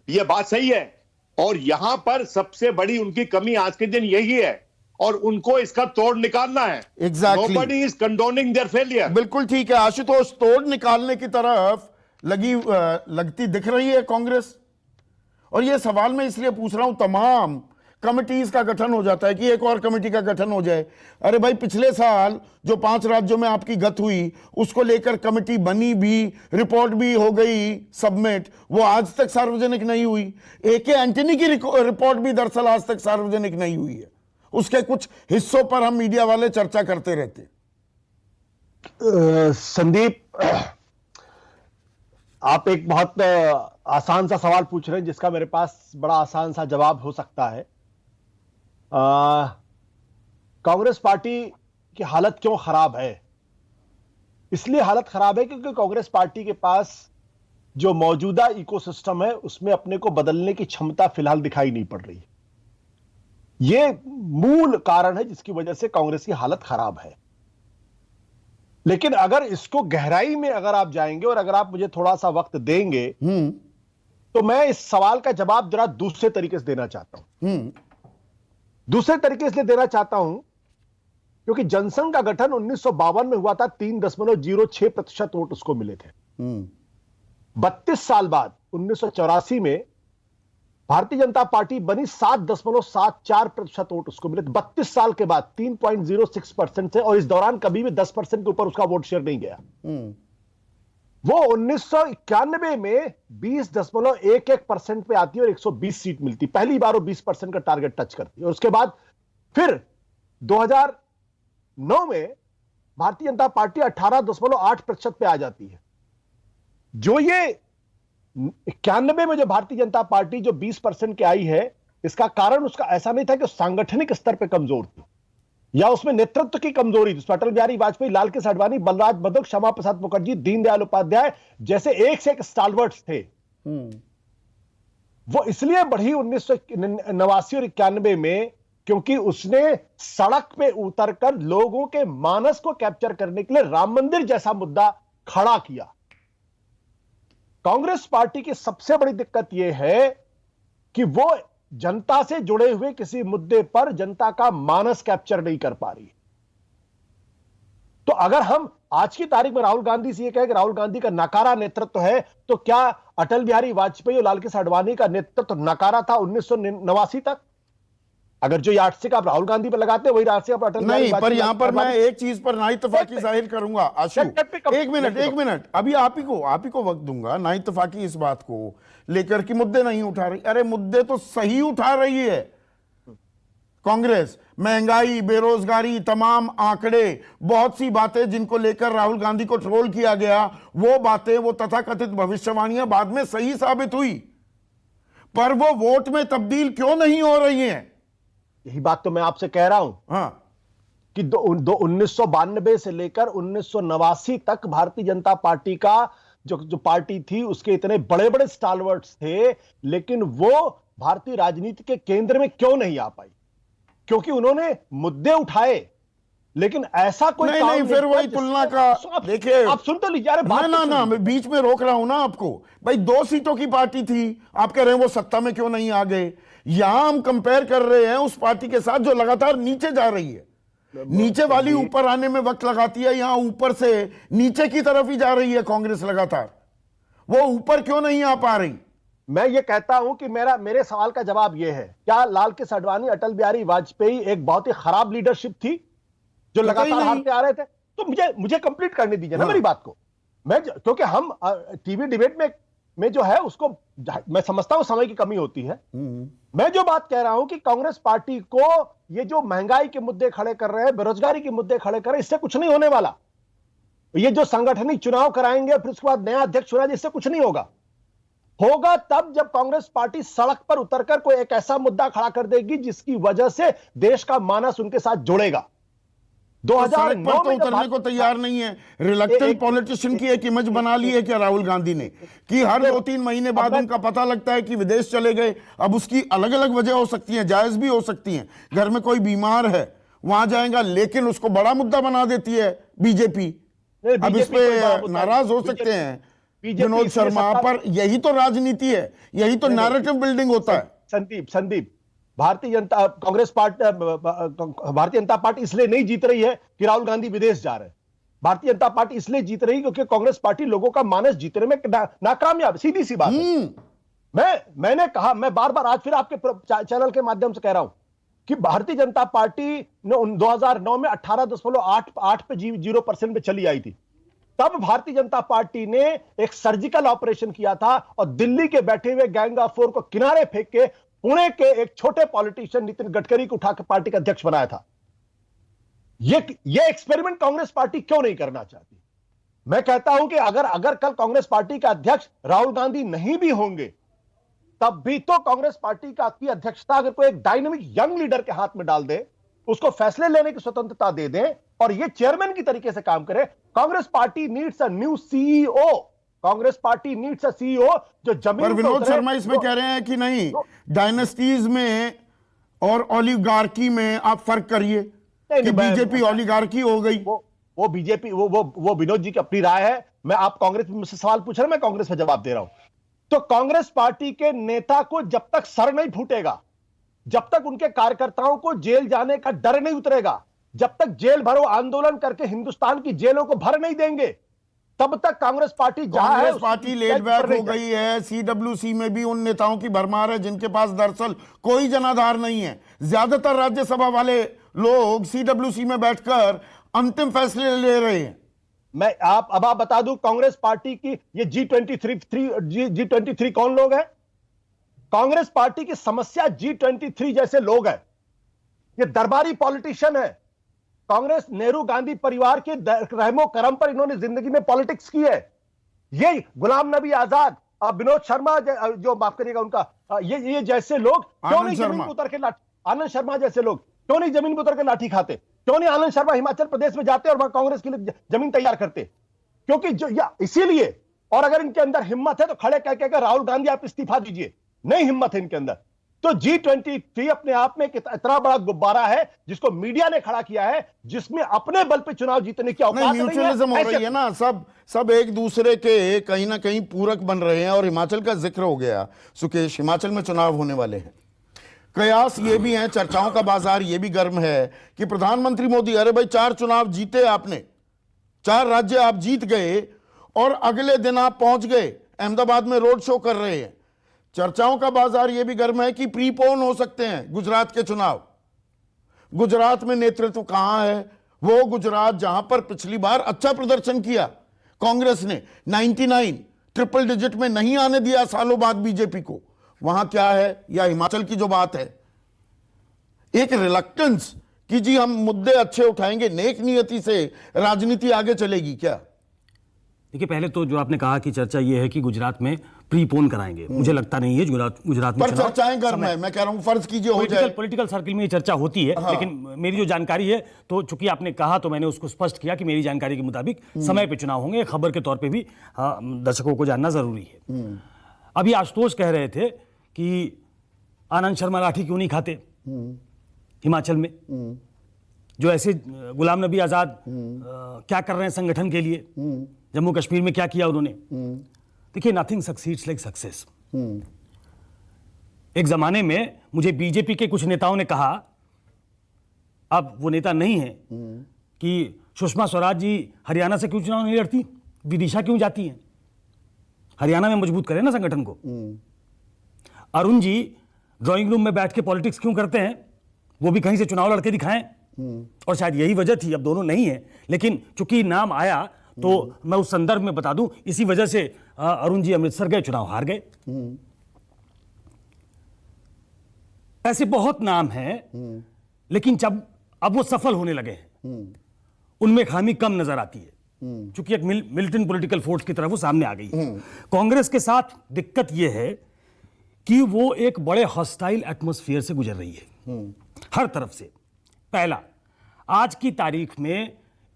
[SPEAKER 5] यह बात सही है, और यहां पर सबसे बड़ी उनकी कमी आज के दिन यही है और उनको इसका तोड़ निकालना है।
[SPEAKER 1] Exactly.
[SPEAKER 5] Nobody is condoning their failure.
[SPEAKER 1] बिल्कुल ठीक है आशुतोष, तोड़ निकालने की तरफ लगती दिख रही है कांग्रेस। और यह सवाल मैं इसलिए पूछ रहा हूं, तमाम कमिटीज का गठन हो जाता है कि एक और कमेटी का गठन हो जाए। अरे भाई, पिछले साल जो 5 राज्यों में आपकी गत हुई उसको लेकर कमेटी बनी भी, रिपोर्ट भी हो गई सबमिट, वो आज तक सार्वजनिक नहीं हुई। एके एंटनी की रिपोर्ट भी दरअसल आज तक सार्वजनिक नहीं हुई है। उसके कुछ हिस्सों पर हम मीडिया वाले चर्चा करते रहते।
[SPEAKER 6] संदीप, आप एक बहुत आसान सा सवाल पूछ रहे हैं जिसका मेरे पास बड़ा आसान सा जवाब हो सकता है। कांग्रेस पार्टी की हालत क्यों खराब है? इसलिए हालत खराब है क्योंकि कांग्रेस पार्टी के पास जो मौजूदा इकोसिस्टम है उसमें अपने को बदलने की क्षमता फिलहाल दिखाई नहीं पड़ रही है। यह मूल कारण है जिसकी वजह से कांग्रेस की हालत खराब है। लेकिन अगर इसको गहराई में अगर आप जाएंगे और अगर आप मुझे थोड़ा सा वक्त देंगे तो मैं इस सवाल का जवाब जरा दूसरे तरीके से देना चाहता हूं। दूसरे तरीके से देना चाहता हूं क्योंकि जनसंघ का गठन 1952 में हुआ था, 3.06% वोट उसको मिले थे। 32 साल बाद 1984 में भारतीय जनता पार्टी बनी, 7.74% वोट उसको मिले। 32 साल के बाद 3.06% से, और इस दौरान कभी भी 10% के ऊपर उसका वोट शेयर नहीं गया। वो 1991 में 20.11% पे आती है और 120 सीट मिलती। पहली बार वो 20% का टारगेट टच करती है। और उसके बाद फिर 2009 में भारतीय जनता पार्टी 18.8% पे आ जाती है। जो ये 91 में जो भारतीय जनता पार्टी जो 20% के आई है, इसका कारण उसका ऐसा नहीं था कि सांगठनिक स्तर पे कमजोर थी या उसमें नेतृत्व की कमजोरी थी। अटल बिहारी वाजपेयी, लाल कृष्ण आडवाणी, बलराज बद्रुक, श्यामा प्रसाद मुखर्जी, दीनदयाल उपाध्याय जैसे एक से एक स्टालवर्ट्स थे। वो इसलिए बढ़ी 1989 और 91 में क्योंकि उसने सड़क पे उतरकर लोगों के मानस को कैप्चर करने के लिए राम मंदिर जैसा मुद्दा खड़ा किया। कांग्रेस पार्टी की सबसे बड़ी दिक्कत यह है कि वो जनता से जुड़े हुए किसी मुद्दे पर जनता का मानस कैप्चर नहीं कर पा रही। तो अगर हम आज की तारीख में राहुल गांधी से यह कहें कि राहुल गांधी का नकारा नेतृत्व है, तो क्या अटल बिहारी वाजपेयी और लाल कृष्ण आडवाणी का नेतृत्व नकारा था 1989 तक? अगर जो यार्डस्टिक आप राहुल गांधी पर लगाते हैं वही यार्डस्टिक आप अटल
[SPEAKER 1] नहीं, पर यहां पर मैं एक चीज पर नाइतफाकी जाहिर करूंगा। आशु, एक मिनट, अभी आप ही को वक्त दूंगा। नाइतफाकी इस बात को लेकर कि मुद्दे नहीं उठा रही। अरे मुद्दे तो सही उठा रही है कांग्रेस। महंगाई, बेरोजगारी, तमाम आंकड़े, बहुत सी बातें जिनको लेकर राहुल गांधी को ट्रोल किया गया, वो बातें, वो तथाकथित भविष्यवाणियां बाद में सही साबित हुई। पर वो वोट में तब्दील क्यों नहीं हो रही हैं?
[SPEAKER 6] यही बात तो मैं आपसे कह रहा हूं।
[SPEAKER 1] हाँ,
[SPEAKER 6] कि 1992 से लेकर 1989 तक भारतीय जनता पार्टी का जो पार्टी थी उसके इतने बड़े बड़े स्टालवर्ट्स थे, लेकिन वो भारतीय राजनीति के केंद्र में क्यों नहीं आ पाई? क्योंकि उन्होंने मुद्दे उठाए, लेकिन ऐसा कोई
[SPEAKER 1] नहीं, फिर वही तुलना का देखिए।
[SPEAKER 6] आप सुन तो लीजिए।
[SPEAKER 1] ना, मैं बीच में रोक रहा हूं ना आपको। भाई 2 सीटों की पार्टी थी, आप कह रहे हैं वो सत्ता में क्यों नहीं आ गए। यहां हम कंपेयर कर रहे हैं उस पार्टी के साथ जो लगातार नीचे जा रही है। नीचे वाली ऊपर आने में वक्त लगाती है, यहां ऊपर से नीचे की तरफ ही जा रही है कांग्रेस लगातार। वो ऊपर क्यों नहीं आ पा रही?
[SPEAKER 6] मैं ये कहता हूं कि मेरे सवाल का जवाब ये है, क्या लाल कृष्ण आडवाणी, अटल बिहारी वाजपेयी एक बहुत ही खराब लीडरशिप थी जो लगातार हारते आ रहे थे? तो मुझे कंप्लीट करने दीजिए ना मेरी बात को। क्योंकि हम टीवी डिबेट में जो है उसको मैं समझता हूं समय की कमी होती है। मैं जो बात कह रहा हूं कि कांग्रेस पार्टी को ये जो महंगाई के मुद्दे खड़े कर रहे हैं, बेरोजगारी के मुद्दे खड़े कर रहे हैं, इससे कुछ नहीं होने वाला। ये जो सांगठनिक चुनाव कराएंगे फिर उसके बाद नया अध्यक्ष चुना, इससे कुछ नहीं होगा तब जब कांग्रेस पार्टी सड़क पर उतरकर कोई एक ऐसा मुद्दा खड़ा कर देगी जिसकी वजह से देश का मानस उनके साथ जुड़ेगा।
[SPEAKER 1] 2009 में उतरने को तैयार नहीं है। रिलक्टेंट पॉलिटिशियन की एक इमेज बना ली है क्या राहुल गांधी ने, कि हर 2-3 महीने बाद उनका पता लगता है कि विदेश चले गए। अब उसकी अलग अलग वजह हो सकती है, जायज भी हो सकती है, घर में कोई बीमार है वहां जाएगा, लेकिन उसको बड़ा मुद्दा बना देती है बीजेपी। अब इस पे नाराज हो सकते हैं विनोद शर्मा, पर यही तो राजनीति है, यही तो नैरेटिव बिल्डिंग होता है।
[SPEAKER 6] संदीप, भारतीय जनता पार्टी इसलिए नहीं जीत रही है कि राहुल गांधी विदेश जा रहे हैं। भारतीय जनता पार्टी इसलिए जीत रही है क्योंकि कांग्रेस पार्टी लोगों का मानस जीतने में नाकामयाब, सीधी सी बात है। मैंने कहा, मैं बार-बार आज फिर आपके चैनल के माध्यम से कह रहा हूं कि भारतीय जनता पार्टी ने 2009 में 18.8 पे 0% पे चली आई थी। तब भारतीय जनता पार्टी ने एक सर्जिकल ऑपरेशन किया था और दिल्ली के बैठे हुए गैंग ऑफ फोर को किनारे फेंक के पुणे के एक छोटे पॉलिटिशियन नितिन गडकरी को उठाकर पार्टी का अध्यक्ष बनाया था। ये एक्सपेरिमेंट कांग्रेस पार्टी क्यों नहीं करना चाहती? मैं कहता हूं कि अगर कल कांग्रेस पार्टी का अध्यक्ष राहुल गांधी नहीं भी होंगे, तब भी तो कांग्रेस पार्टी की अध्यक्षता अगर कोई एक डायनामिक यंग लीडर के हाथ में डाल दे, उसको फैसले लेने की स्वतंत्रता दे दें और ये चेयरमैन की तरीके से काम करे। Congress party needs a new CEO. Congress party needs a CEO जो जमीन
[SPEAKER 1] पर विनोद शर्मा इसमें कह रहे हैं कि नहीं, डायनेस्टीज में और ओलिगार्की में आप फर्क करिए कि बीजेपी ओलिगार्की हो गई।
[SPEAKER 6] वो बीजेपी वो विनोद जी की अपनी राय है। मैं आप कांग्रेस में मुझसे सवाल पूछ रहे हैं, मैं कांग्रेस में जवाब दे रहा हूं। तो कांग्रेस पार्टी के नेता को जब तक सर नहीं फूटेगा, जब तक उनके कार्यकर्ताओं को जेल जाने का डर नहीं उतरेगा, जब तक जेल भरो आंदोलन करके हिंदुस्तान की जेलों को भर नहीं देंगे, तब तक Congress party
[SPEAKER 1] Congress party laid back हो गई है। सीडब्ल्यूसी में भी उन नेताओं की भरमार है जिनके पास दरअसल कोई जनाधार नहीं है। ज्यादातर राज्यसभा वाले लोग सीडब्ल्यूसी में बैठकर अंतिम फैसले ले रहे हैं।
[SPEAKER 6] मैं आप बता दूं, कांग्रेस पार्टी की ये G23 कौन लोग हैं? कांग्रेस पार्टी की समस्या G23 जैसे लोग हैं। ये दरबारी पॉलिटिशियन है। कांग्रेस नेहरू गांधी परिवार के रहमो करम पर इन्होंने जिंदगी में पॉलिटिक्स की है। ये गुलाम नबी आजाद, विनोद शर्मा जो माफ करिएगा उनका, ये जैसे लोग क्यों नहीं जमीन पर उतर के आनंद शर्मा जैसे लोग क्यों नहीं जमीन पर उतर के लाठी खाते? क्यों नहीं आनंद शर्मा हिमाचल प्रदेश में जाते और वहां कांग्रेस के लिए जमीन तैयार करते? क्योंकि इसीलिए, और अगर इनके अंदर हिम्मत है तो खड़े कह राहुल गांधी आप इस्तीफा दीजिए। नहीं हिम्मत है इनके अंदर। तो G23 अपने आप में इतना बड़ा गुब्बारा है जिसको मीडिया ने खड़ा किया है, जिसमें अपने बल पे चुनाव जीतने की औकात नहीं है।
[SPEAKER 1] म्यूचुअलिज्म हो रही है ना, सब एक दूसरे के कहीं ना कहीं पूरक बन रहे हैं। और हिमाचल का जिक्र हो गया सुकेश, हिमाचल में चुनाव होने वाले हैं। कयास ये भी है, चर्चाओं का बाजार ये भी गर्म है कि प्रधानमंत्री मोदी, अरे भाई 4 चुनाव जीते आपने, 4 राज्य आप जीत गए और अगले दिन आप पहुंच गए अहमदाबाद में रोड शो कर रहे हैं। चर्चाओं का बाजार यह भी गर्म है कि प्रीपोन हो सकते हैं गुजरात के चुनाव। गुजरात में नेतृत्व कहां है? वो गुजरात जहां पर पिछली बार अच्छा प्रदर्शन किया कांग्रेस ने, 99 ट्रिपल डिजिट में नहीं आने दिया सालों बाद बीजेपी को, वहां क्या है? या हिमाचल की जो बात है, एक रिलक्टेंस कि जी हम मुद्दे अच्छे उठाएंगे, नेक नियति से राजनीति आगे चलेगी क्या?
[SPEAKER 7] देखिए, पहले तो जो आपने कहा कि चर्चा ये है कि गुजरात में प्रीपोन कराएंगे, मुझे लगता नहीं है गुजरात में
[SPEAKER 1] चर्चाएं गर्म है। मैं कह रहा हूं फर्ज कीजिए हो जाए,
[SPEAKER 7] पॉलिटिकल सर्किल में ये चर्चा होती है। हाँ। लेकिन मेरी जो जानकारी है, तो चूंकि आपने कहा तो मैंने उसको स्पष्ट किया कि मेरी जानकारी के मुताबिक समय पे चुनाव होंगे। खबर के तौर पे भी दर्शकों को जानना जरूरी है। अभी आशुतोष कह रहे थे कि आनंद शर्मा लाठी क्यों नहीं खाते हिमाचल में, जो ऐसे गुलाम नबी आजाद क्या कर रहे हैं संगठन के लिए, जम्मू कश्मीर में क्या किया उन्होंने। देखिए, नथिंग सक्सीड्स लाइक सक्सेस। एक जमाने में मुझे बीजेपी के कुछ नेताओं ने कहा, अब वो नेता नहीं है, कि सुषमा स्वराज जी हरियाणा से क्यों चुनाव नहीं लड़ती, विदिशा क्यों जाती हैं, हरियाणा में मजबूत करें ना संगठन को। अरुण जी ड्राइंग रूम में बैठ के पॉलिटिक्स क्यों करते हैं? वो भी कहीं से चुनाव लड़के दिखाएं, और शायद यही वजह थी। अब दोनों नहीं है, लेकिन चूंकि नाम आया तो मैं उस संदर्भ में बता दूं, इसी वजह से अरुण जी अमृतसर गए, चुनाव हार गए। ऐसे बहुत नाम हैं, लेकिन जब अब वो सफल होने लगे हैं, उनमें खामी कम नजर आती है, क्योंकि एक मिलिटेंट पॉलिटिकल फोर्स की तरफ वो सामने आ गई है। कांग्रेस के साथ दिक्कत यह है कि वो एक बड़े हॉस्टाइल एटमॉस्फेयर से गुजर रही है, हर तरफ से। पहला, आज की तारीख में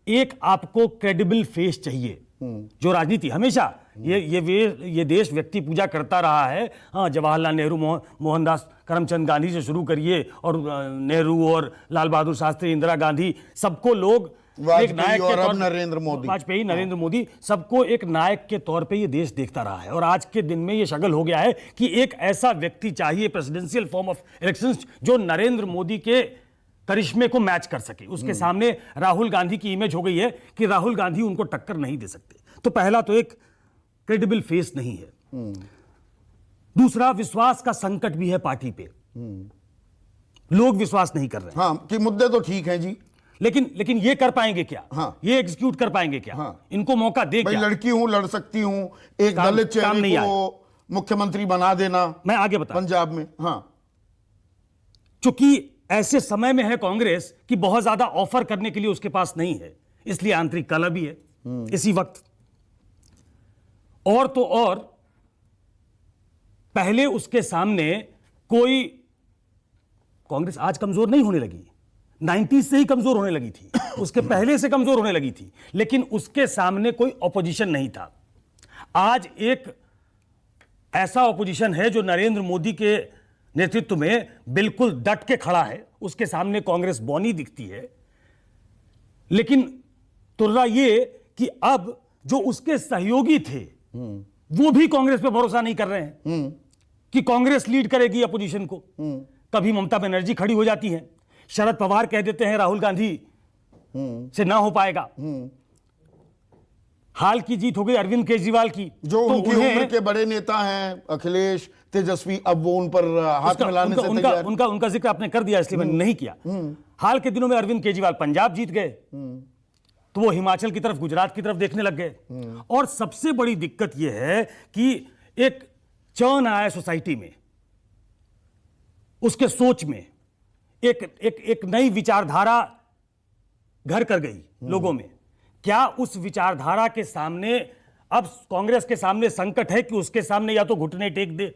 [SPEAKER 7] एक आपको क्रेडिबल फेस चाहिए। जो राजनीति हमेशा ये देश व्यक्ति पूजा करता रहा है। हाँ, जवाहरलाल नेहरू, मोहनदास करमचंद गांधी से शुरू करिए, और नेहरू और लाल बहादुर शास्त्री, इंदिरा गांधी, सबको लोग एक नायक के तौर,
[SPEAKER 1] नरेंद्र मोदी,
[SPEAKER 7] वाजपेयी, नरेंद्र मोदी, सबको एक नायक के तौर पे ये देश देखता रहा है। और आज के दिन में ये शगल हो गया है कि एक ऐसा व्यक्ति चाहिए प्रेसिडेंशियल फॉर्म ऑफ इलेक्शंस जो नरेंद्र मोदी के करिश्मे को मैच कर सके। उसके सामने राहुल गांधी की इमेज हो गई है कि राहुल गांधी उनको टक्कर नहीं दे सकते। तो पहला तो एक क्रेडिबल फेस नहीं है। दूसरा, विश्वास का संकट भी है पार्टी पे। लोग विश्वास नहीं कर रहे हैं।
[SPEAKER 1] हाँ, कि मुद्दे तो ठीक हैं जी,
[SPEAKER 7] लेकिन ये कर पाएंगे क्या?
[SPEAKER 1] हाँ,
[SPEAKER 7] ये एग्जीक्यूट कर पाएंगे क्या?
[SPEAKER 1] हाँ,
[SPEAKER 7] इनको मौका दे क्या?
[SPEAKER 1] लड़की हूं, लड़ सकती हूं, एक दलित चेहरे को मुख्यमंत्री बना देना,
[SPEAKER 7] मैं आगे बता,
[SPEAKER 1] पंजाब में। हाँ,
[SPEAKER 7] चूंकि ऐसे समय में है कांग्रेस कि बहुत ज्यादा ऑफर करने के लिए उसके पास नहीं है, इसलिए आंतरिक कलह भी है इसी वक्त। और तो और, पहले उसके सामने कोई, कांग्रेस आज कमजोर नहीं होने लगी, 90s से ही कमजोर होने लगी थी, उसके पहले से कमजोर होने लगी थी, लेकिन उसके सामने कोई ऑपोजिशन नहीं था। आज एक ऐसा ऑपोजिशन है जो नरेंद्र मोदी के नेतृत्व में बिल्कुल डट के खड़ा है। उसके सामने कांग्रेस बौनी दिखती है, लेकिन तुर्रा ये कि अब जो उसके सहयोगी थे वो भी कांग्रेस पे भरोसा नहीं कर रहे हैं कि कांग्रेस लीड करेगी अपोजिशन को। कभी ममता बनर्जी खड़ी हो जाती हैं, शरद पवार कह देते हैं राहुल गांधी से ना हो पाएगा। हाल की जीत हो गई अरविंद केजरीवाल की,
[SPEAKER 1] जो तो उनकी उम्र के बड़े नेता हैं, अखिलेश, तेजस्वी, अब वो उन पर हाथ मिलाने से तैयार।
[SPEAKER 7] उनका जिक्र आपने कर दिया, इसलिए मैंने नहीं किया। हाल के दिनों में अरविंद केजरीवाल पंजाब जीत गए, तो वो हिमाचल की तरफ, गुजरात की तरफ देखने लग गए। और सबसे बड़ी दिक्कत यह है कि एक चर्न आया सोसाइटी में, उसके सोच में एक नई विचारधारा घर कर गई लोगों में। क्या उस विचारधारा के सामने अब कांग्रेस के सामने संकट है कि उसके सामने या तो घुटने टेक दे,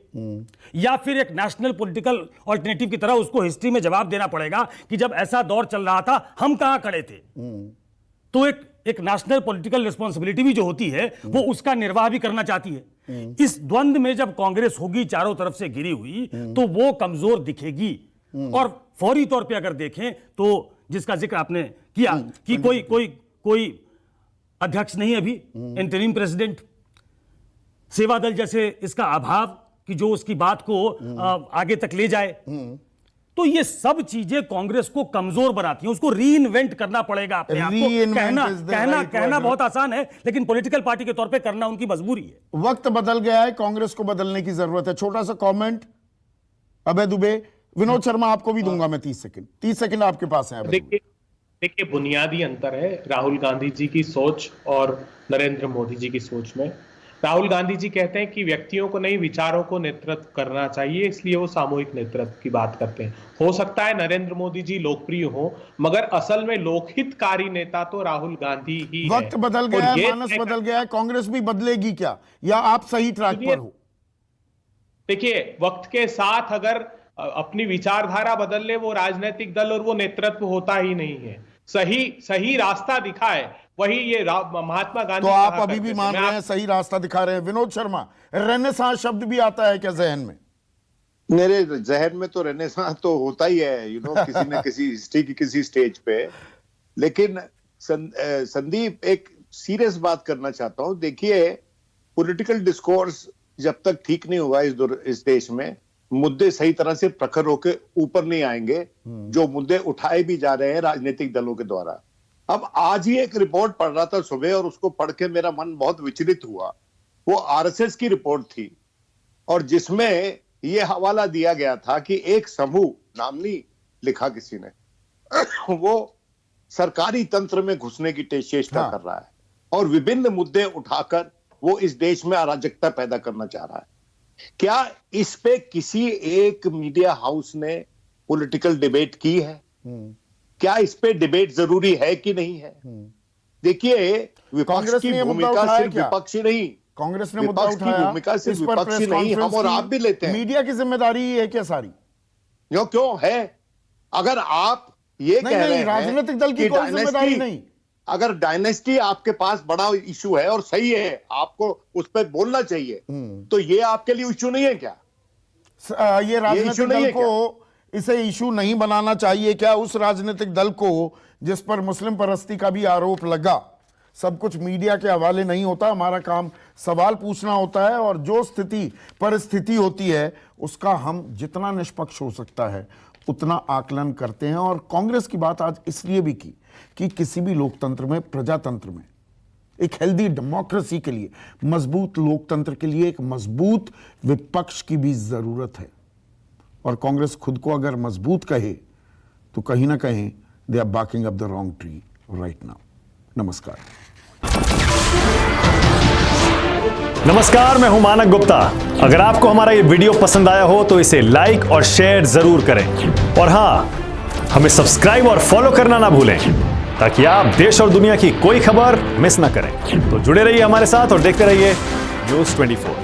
[SPEAKER 7] या फिर एक नेशनल पॉलिटिकल ऑल्टरनेटिव की तरह उसको हिस्ट्री में जवाब देना पड़ेगा कि जब ऐसा दौर चल रहा था हम कहां खड़े थे। तो एक नेशनल पॉलिटिकल रिस्पॉन्सिबिलिटी भी जो होती है वो उसका निर्वाह भी करना चाहती है। इस द्वंद में जब कांग्रेस होगी चारों तरफ से घिरी हुई, तो वो कमजोर दिखेगी। और फौरी तौर पे अगर देखें तो जिसका जिक्र आपने किया कि कोई अध्यक्ष नहीं अभी, इंटरिम प्रेसिडेंट, सेवा दल जैसे इसका अभाव कि जो उसकी बात को आगे तक ले जाए, तो ये सब चीजें कांग्रेस को कमजोर बनाती हैं। उसको रीइन्वेंट करना पड़ेगा अपने आप को। कहना बहुत आसान है, लेकिन पॉलिटिकल पार्टी के तौर पे करना उनकी मजबूरी है।
[SPEAKER 1] वक्त बदल गया है, कांग्रेस को बदलने की जरूरत है। छोटा सा कमेंट अभय दुबे। विनोद शर्मा आपको भी दूंगा मैं 30 सेकंड आपके पास है।
[SPEAKER 3] देखिए बुनियादी अंतर है राहुल गांधी जी की सोच और नरेंद्र मोदी जी की सोच में। राहुल गांधी जी कहते हैं कि व्यक्तियों को नहीं, विचारों को नेतृत्व करना चाहिए, इसलिए वो सामूहिक नेतृत्व की बात करते हैं। हो सकता है नरेंद्र मोदी जी लोकप्रिय हो, मगर असल में लोकहितकारी नेता तो राहुल गांधी ही है।
[SPEAKER 1] वक्त बदल गया है, मानस बदल गया है, कांग्रेस भी बदलेगी क्या, या आप सही ट्रैक पर हो?
[SPEAKER 3] देखिए, वक्त के साथ अगर अपनी विचारधारा बदल ले वो राजनीतिक दल और वो नेतृत्व होता ही नहीं है। सही रास्ता दिखाए, वही ये महात्मा गांधी।
[SPEAKER 1] तो आप अभी भी मान रहे हैं सही रास्ता दिखा रहे हैं? विनोद शर्मा, रेनेसां शब्द भी आता है क्या जहन में?
[SPEAKER 5] मेरे जहन में तो रेनेसां तो होता ही है, किसी न किसी हिस्ट्री की किसी स्टेज पे। लेकिन संदीप, एक सीरियस बात करना चाहता हूं। देखिए, पॉलिटिकल डिस्कोर्स जब तक ठीक नहीं हुआ इस देश में, मुद्दे सही तरह से प्रखर होकर ऊपर नहीं आएंगे, जो मुद्दे उठाए भी जा रहे हैं राजनीतिक दलों के द्वारा। अब आज ही एक रिपोर्ट पढ़ रहा था सुबह, और उसको पढ़ के मेरा मन बहुत विचलित हुआ। वो आरएसएस की रिपोर्ट थी, और जिसमें ये हवाला दिया गया था कि एक समूह, नाम नहीं लिखा किसी ने, वो सरकारी तंत्र में घुसने की चेष्टा कर रहा है और विभिन्न मुद्दे उठाकर वो इस देश में अराजकता पैदा करना चाह रहा है। क्या इस पे किसी एक मीडिया हाउस ने पॉलिटिकल डिबेट की है? क्या इस पे डिबेट जरूरी है कि नहीं है? देखिए, विपक्ष की भूमिका सिर्फ विपक्षी नहीं,
[SPEAKER 1] कांग्रेस ने मुद्दा
[SPEAKER 5] विपक्ष की
[SPEAKER 1] उठाया,
[SPEAKER 5] भूमिका सिर्फ
[SPEAKER 1] इस पर
[SPEAKER 5] विपक्षी
[SPEAKER 1] प्रेस
[SPEAKER 5] नहीं, हम
[SPEAKER 1] कॉन्फ्रेंस
[SPEAKER 5] और
[SPEAKER 1] की
[SPEAKER 5] आप भी लेते हैं।
[SPEAKER 1] मीडिया की जिम्मेदारी है क्या सारी?
[SPEAKER 5] क्यों है? अगर आप ये कह रहे हैं
[SPEAKER 1] राजनीतिक दल की कोई जिम्मेदारी नहीं,
[SPEAKER 5] अगर डायनेस्टी आपके पास बड़ा इशू है और सही है, आपको उस पर बोलना चाहिए, तो ये आपके लिए इशू नहीं है क्या?
[SPEAKER 1] ये राजनीतिक दल को इसे इशू नहीं बनाना चाहिए क्या? उस राजनीतिक दल को जिस पर मुस्लिम परस्ती का भी आरोप लगा, सब कुछ मीडिया के हवाले नहीं होता, हमारा काम सवाल पूछना होता है और जो स्थिति परिस्थिति होती है उसका हम जितना निष्पक्ष हो सकता है उतना आकलन करते हैं। और कांग्रेस की बात आज इसलिए भी की कि किसी भी लोकतंत्र में, प्रजातंत्र में, एक हेल्दी डेमोक्रेसी के लिए, मजबूत लोकतंत्र के लिए एक मजबूत विपक्ष की भी जरूरत है। और कांग्रेस खुद को अगर मजबूत कहे तो कहीं ना कहीं they are barking up the wrong tree right now. नमस्कार।
[SPEAKER 8] नमस्कार, मैं हूं मानक गुप्ता। अगर आपको हमारा ये वीडियो पसंद आया हो तो इसे लाइक और शेयर जरूर करें और हां, हमें सब्सक्राइब और फॉलो करना ना भूलें ताकि आप देश और दुनिया की कोई खबर मिस ना करें। तो जुड़े रहिए हमारे साथ और देखते रहिए न्यूज़ 24।